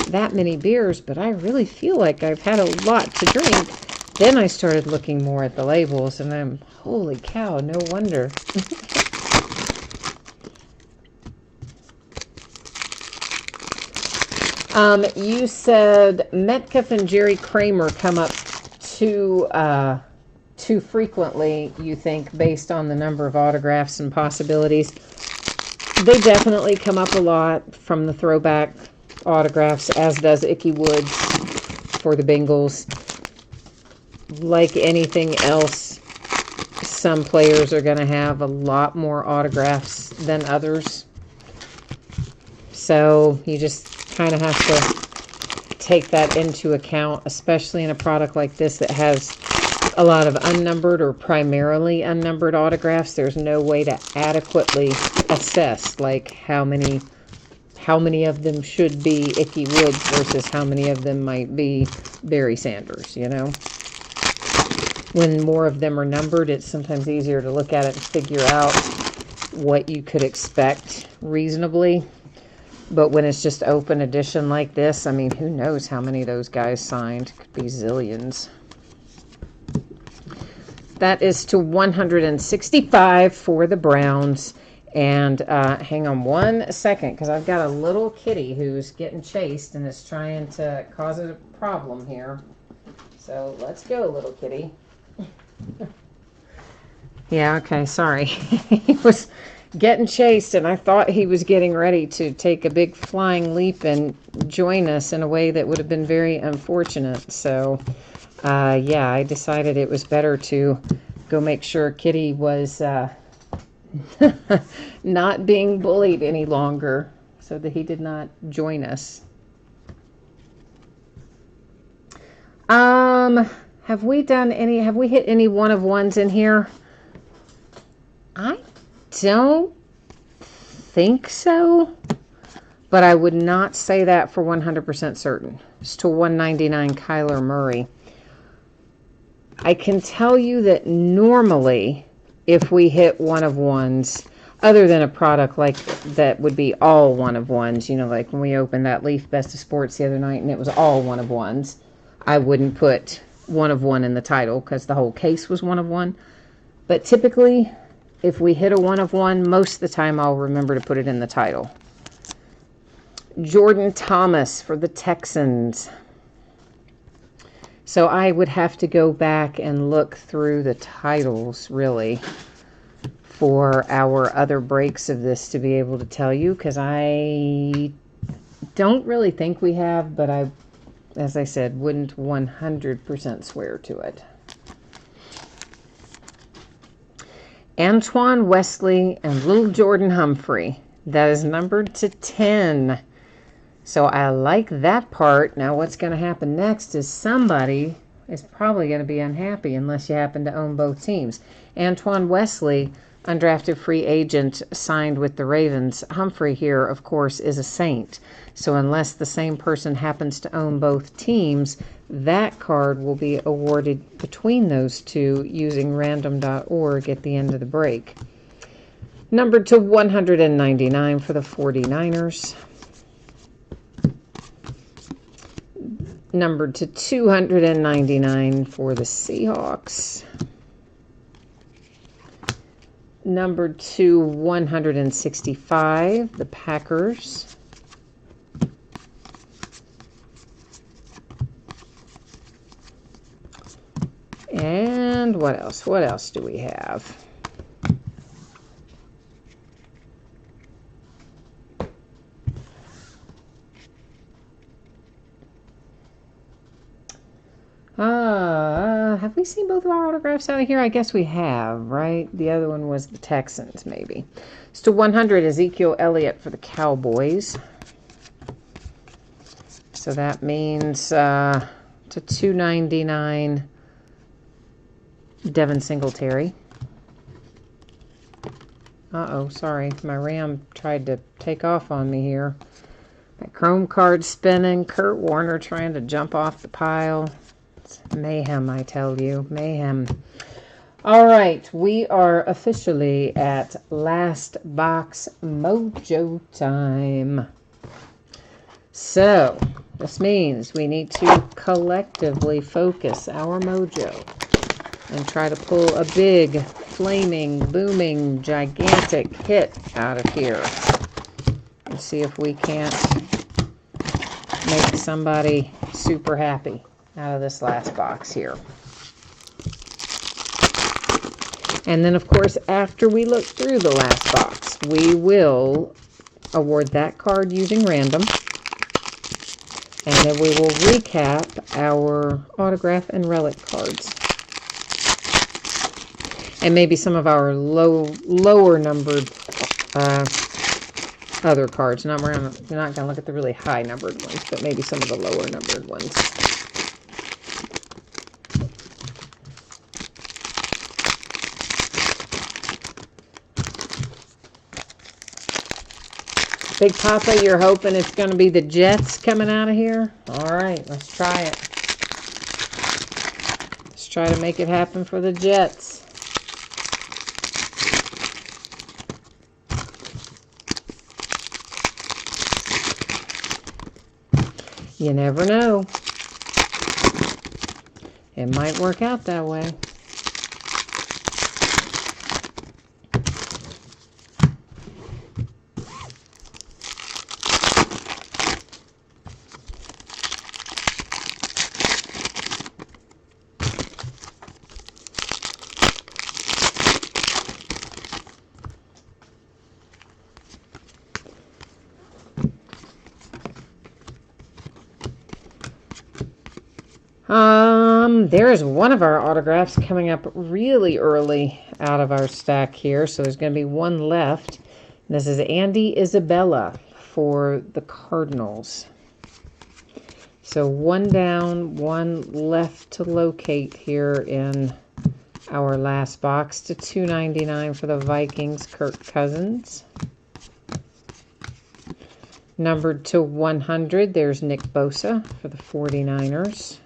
[SPEAKER 1] that many beers, but I really feel like I've had a lot to drink. Then I started looking more at the labels, and holy cow, no wonder. You said Metcalf and Jerry Kramer come up too frequently, you think, based on the number of autographs and possibilities. They definitely come up a lot from the throwback autographs, as does Ickey Woods for the Bengals. Like anything else, some players are going to have a lot more autographs than others. So you just kind of have to take that into account, especially in a product like this that has a lot of unnumbered or primarily unnumbered autographs. There's no way to adequately assess like how many of them should be Ickey Woods versus how many of them might be Barry Sanders, you know. When more of them are numbered, it's sometimes easier to look at it and figure out what you could expect reasonably. But when it's just open edition like this, I mean, who knows how many of those guys signed? Could be zillions. That is to 165 for the Browns. And hang on one second, because I've got a little kitty who's getting chased and is trying to cause a problem here. So let's go, little kitty. Yeah, okay, sorry. He was getting chased, and I thought he was getting ready to take a big flying leap and join us in a way that would have been very unfortunate. So, yeah, I decided it was better to go make sure Kitty was not being bullied any longer so that he did not join us. Have we hit any one of ones in here? I don't think so, but I would not say that for 100% certain. It's to 199 Kyler Murray. I can tell you that normally if we hit one of ones, other than a product like that would be all one of ones, you know, like when we opened that Leaf Best of Sports the other night and it was all one of ones, I wouldn't put one of one in the title because the whole case was one of one. But typically, if we hit a one of one, most of the time I'll remember to put it in the title. Jordan Thomas for the Texans. So I would have to go back and look through the titles, really, for our other breaks of this to be able to tell you, because I don't really think we have, but I, as I said, wouldn't 100% swear to it. Antoine Wesley and Little Jordan Humphrey. That is numbered to 10. So I like that part. Now what's going to happen next is somebody is probably going to be unhappy unless you happen to own both teams. Antoine Wesley, undrafted free agent, signed with the Ravens. Humphrey here, of course, is a Saint. So unless the same person happens to own both teams, that card will be awarded between those two using random.org at the end of the break. Numbered to 199 for the 49ers. Numbered to 299 for the Seahawks. Numbered to 165, the Packers. And what else? What else do we have? Have we seen both of our autographs out of here? I guess we have, right? The other one was the Texans, maybe. It's to 100, Ezekiel Elliott for the Cowboys. So that means to 299, Devin Singletary. Uh-oh, sorry. My RAM tried to take off on me here. My Chrome card spinning. Kurt Warner trying to jump off the pile. It's mayhem, I tell you. Mayhem. All right, we are officially at last box mojo time. So, this means we need to collectively focus our mojo and try to pull a big, flaming, booming, gigantic hit out of here. And see if we can't make somebody super happy out of this last box here. And then, of course, after we look through the last box, we will award that card using random. And then we will recap our autograph and relic cards. And maybe some of our lower numbered other cards. We're not going to look at the really high numbered ones, but maybe some of the lower numbered ones. Big Papa, you're hoping it's going to be the Jets coming out of here? All right, let's try it. Let's try to make it happen for the Jets. You never know. It might work out that way. There is one of our autographs coming up really early out of our stack here, so there's going to be one left. This is Andy Isabella for the Cardinals. So one down, one left to locate here in our last box to 299 for the Vikings, Kirk Cousins. Numbered to 100, there's Nick Bosa for the 49ers.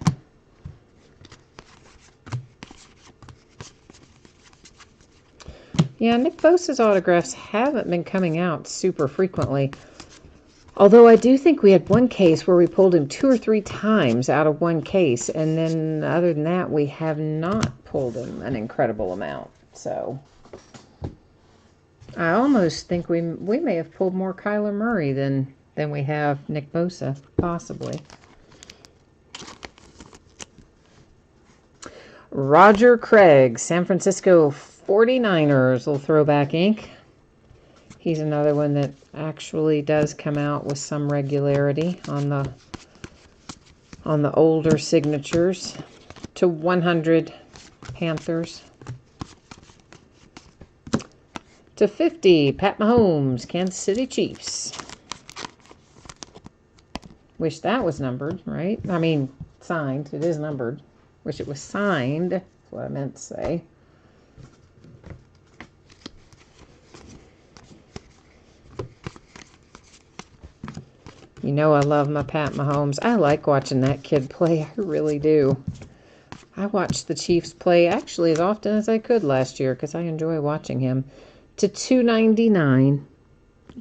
[SPEAKER 1] Yeah, Nick Bosa's autographs haven't been coming out super frequently. Although I do think we had one case where we pulled him 2 or 3 times out of one case. And then other than that, we have not pulled him an incredible amount. So I almost think we may have pulled more Kyler Murray than we have Nick Bosa, possibly. Roger Craig, San Francisco 49ers, little throwback ink. He's another one that actually does come out with some regularity on the older signatures. To 100, Panthers. To 50, Pat Mahomes, Kansas City Chiefs. Wish that was numbered, right? I mean, signed. It is numbered. Wish it was signed. That's what I meant to say. You know I love my Pat Mahomes. I like watching that kid play. I really do. I watched the Chiefs play actually as often as I could last year because I enjoy watching him. To 299,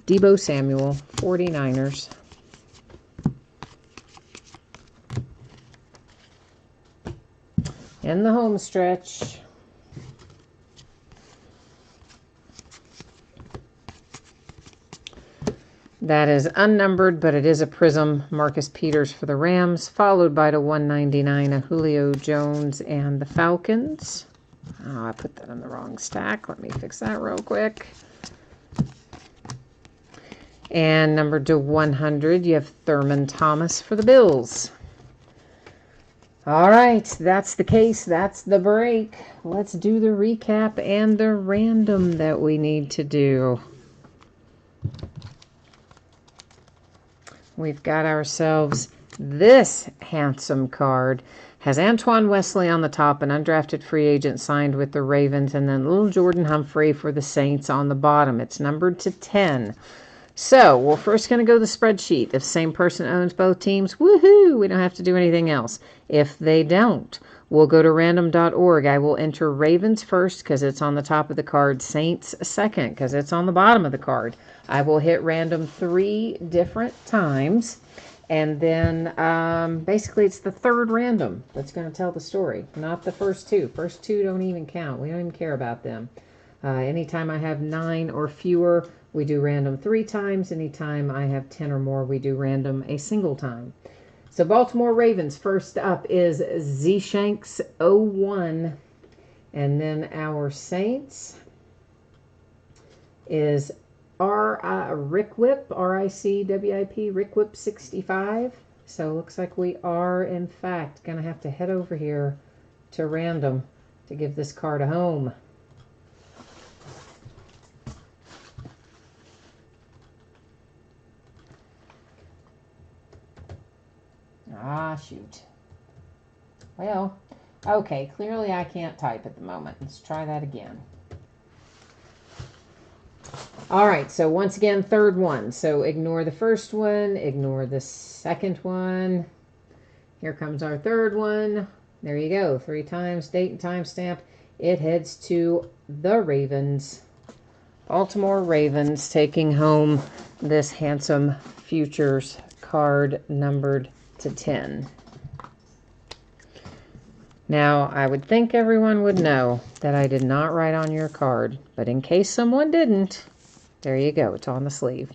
[SPEAKER 1] Deebo Samuel, 49ers. In the home stretch. That is unnumbered, but it is a prism. Marcus Peters for the Rams, followed by to 199, a Julio Jones and the Falcons. Oh, I put that in the wrong stack. Let me fix that real quick. And numbered to 100, you have Thurman Thomas for the Bills. All right, that's the case. That's the break. Let's do the recap and the random that we need to do. We've got ourselves this handsome card. Has Antoine Wesley on the top, an undrafted free agent signed with the Ravens, and then little Jordan Humphrey for the Saints on the bottom. It's numbered to 10. So, we're first going to go to the spreadsheet. If the same person owns both teams, woohoo, we don't have to do anything else. If they don't, we'll go to random.org. I will enter Ravens first because it's on the top of the card, Saints second because it's on the bottom of the card. I will hit random 3 different times, and then basically it's the third random that's going to tell the story, not the first 2. First 2 don't even count. We don't even care about them. Anytime I have 9 or fewer, we do random 3 times. Anytime I have 10 or more, we do random a single time. So Baltimore Ravens, first up is Z-Shanks 01. And then our Saints is Rick Whip, R-I-C-W-I-P, Rick Whip 65. So it looks like we are, in fact, going to have to head over here to random to give this card a home. Ah, shoot. Well, okay, clearly I can't type at the moment. Let's try that again. All right, so once again, third one. So ignore the first one, ignore the second one. Here comes our third one. There you go, 3 times, date and time stamp. It heads to the Ravens. Baltimore Ravens taking home this handsome futures card numbered to 10. Now, I would think everyone would know that I did not write on your card, but in case someone didn't, there you go. It's on the sleeve.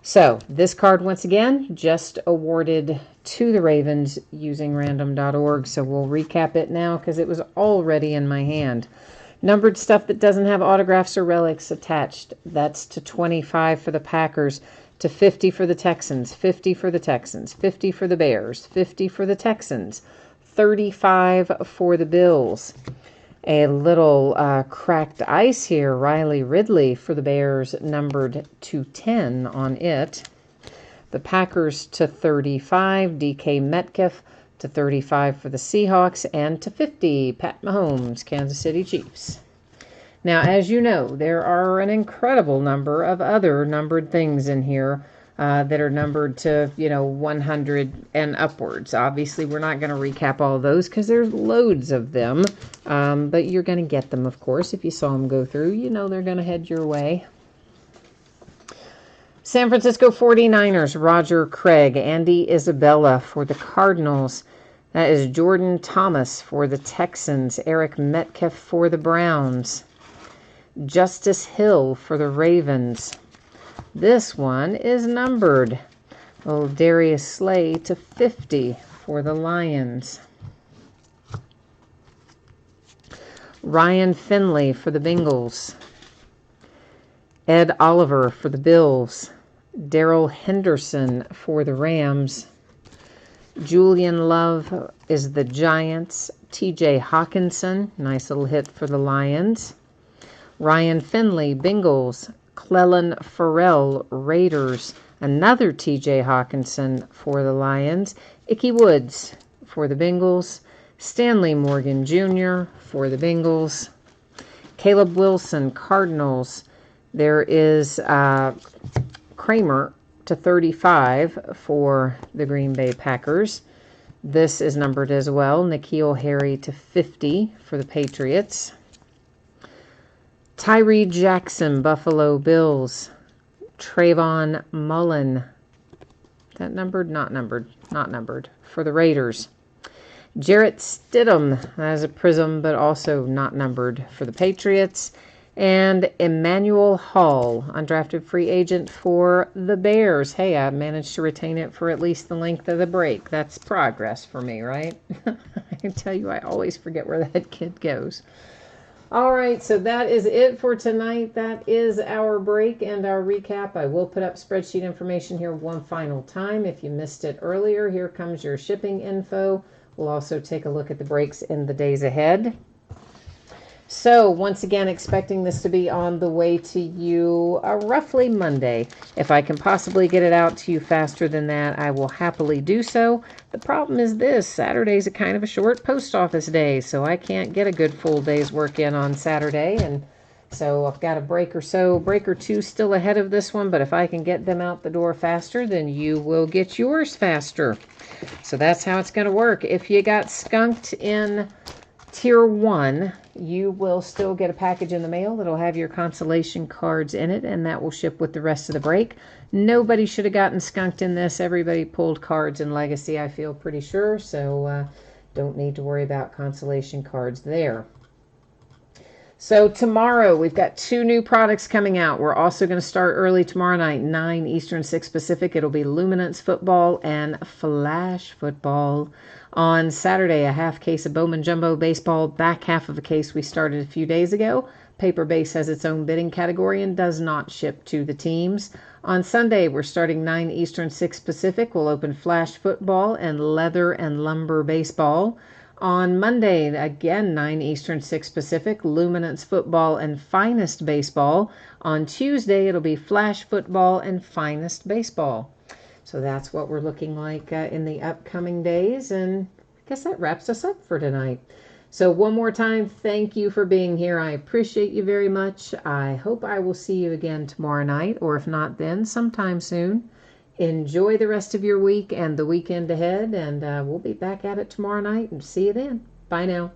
[SPEAKER 1] So, this card, once again, just awarded to the Ravens using random.org, so we'll recap it now because it was already in my hand. Numbered stuff that doesn't have autographs or relics attached, that's to 25 for the Packers, to 50 for the Texans, 50 for the Texans, 50 for the Bears, 50 for the Texans, 35 for the Bills. A little cracked ice here, Riley Ridley for the Bears, numbered to 10 on it. The Packers to 35, DK Metcalf to 35 for the Seahawks, and to 50, Pat Mahomes, Kansas City Chiefs. Now, as you know, there are an incredible number of other numbered things in here that are numbered to, 100 and upwards. Obviously, we're not going to recap all those because there's loads of them, but you're going to get them, of course. If you saw them go through, they're going to head your way. San Francisco 49ers, Roger Craig, Andy Isabella for the Cardinals. That is Jordan Thomas for the Texans, Eric Metcalf for the Browns. Justice Hill for the Ravens. This one is numbered. Old Darius Slay to 50 for the Lions. Ryan Finley for the Bengals. Ed Oliver for the Bills. Darrell Henderson for the Rams. Julian Love is the Giants. TJ Hawkinson, nice little hit for the Lions. Ryan Finley, Bengals. Clellan Ferrell, Raiders. Another TJ Hawkinson for the Lions. Ickey Woods for the Bengals. Stanley Morgan Jr. for the Bengals. Caleb Wilson, Cardinals. There is Kramer to 35 for the Green Bay Packers. This is numbered as well. N'Keal Harry to 50 for the Patriots. Tyree Jackson, Buffalo Bills. Trayvon Mullen. Is that numbered? Not numbered. Not numbered. For the Raiders. Jarrett Stidham as a Prism, but also not numbered for the Patriots. And Emmanuel Hall, undrafted free agent for the Bears. Hey, I managed to retain it for at least the length of the break. That's progress for me, right? I can tell you, I always forget where that kid goes. All right, so that is it for tonight. That is our break and our recap. I will put up spreadsheet information here one final time. If you missed it earlier, here comes your shipping info. We'll also take a look at the breaks in the days ahead. So once again, expecting this to be on the way to you roughly Monday. If I can possibly get it out to you faster than that, I will happily do so. The problem is this: Saturday's a kind of a short post office day, so I can't get a good full day's work in on Saturday, and so I've got a break or two still ahead of this one, but if I can get them out the door faster, then you will get yours faster. So that's how it's going to work. If you got skunked in Tier 1, you will still get a package in the mail that'll have your consolation cards in it, and that will ship with the rest of the break. Nobody should have gotten skunked in this. Everybody pulled cards in Legacy, I feel pretty sure, so don't need to worry about consolation cards there. So tomorrow, we've got 2 new products coming out. We're also going to start early tomorrow night, 9 Eastern, 6 Pacific. It'll be Luminance Football and Flash Football. On Saturday, a half case of Bowman Jumbo Baseball, back half of a case we started a few days ago. Paper Base has its own bidding category and does not ship to the teams. On Sunday, we're starting 9 Eastern, 6 Pacific. We'll open Flash Football and Leather and Lumber Baseball. On Monday, again, 9 Eastern, 6 Pacific, Luminance Football and Finest Baseball. On Tuesday, it'll be Flash Football and Finest Baseball. So that's what we're looking like in the upcoming days, and I guess that wraps us up for tonight. So one more time, thank you for being here. I appreciate you very much. I hope I will see you again tomorrow night, or if not then, sometime soon. Enjoy the rest of your week and the weekend ahead, and we'll be back at it tomorrow night, and see you then. Bye now.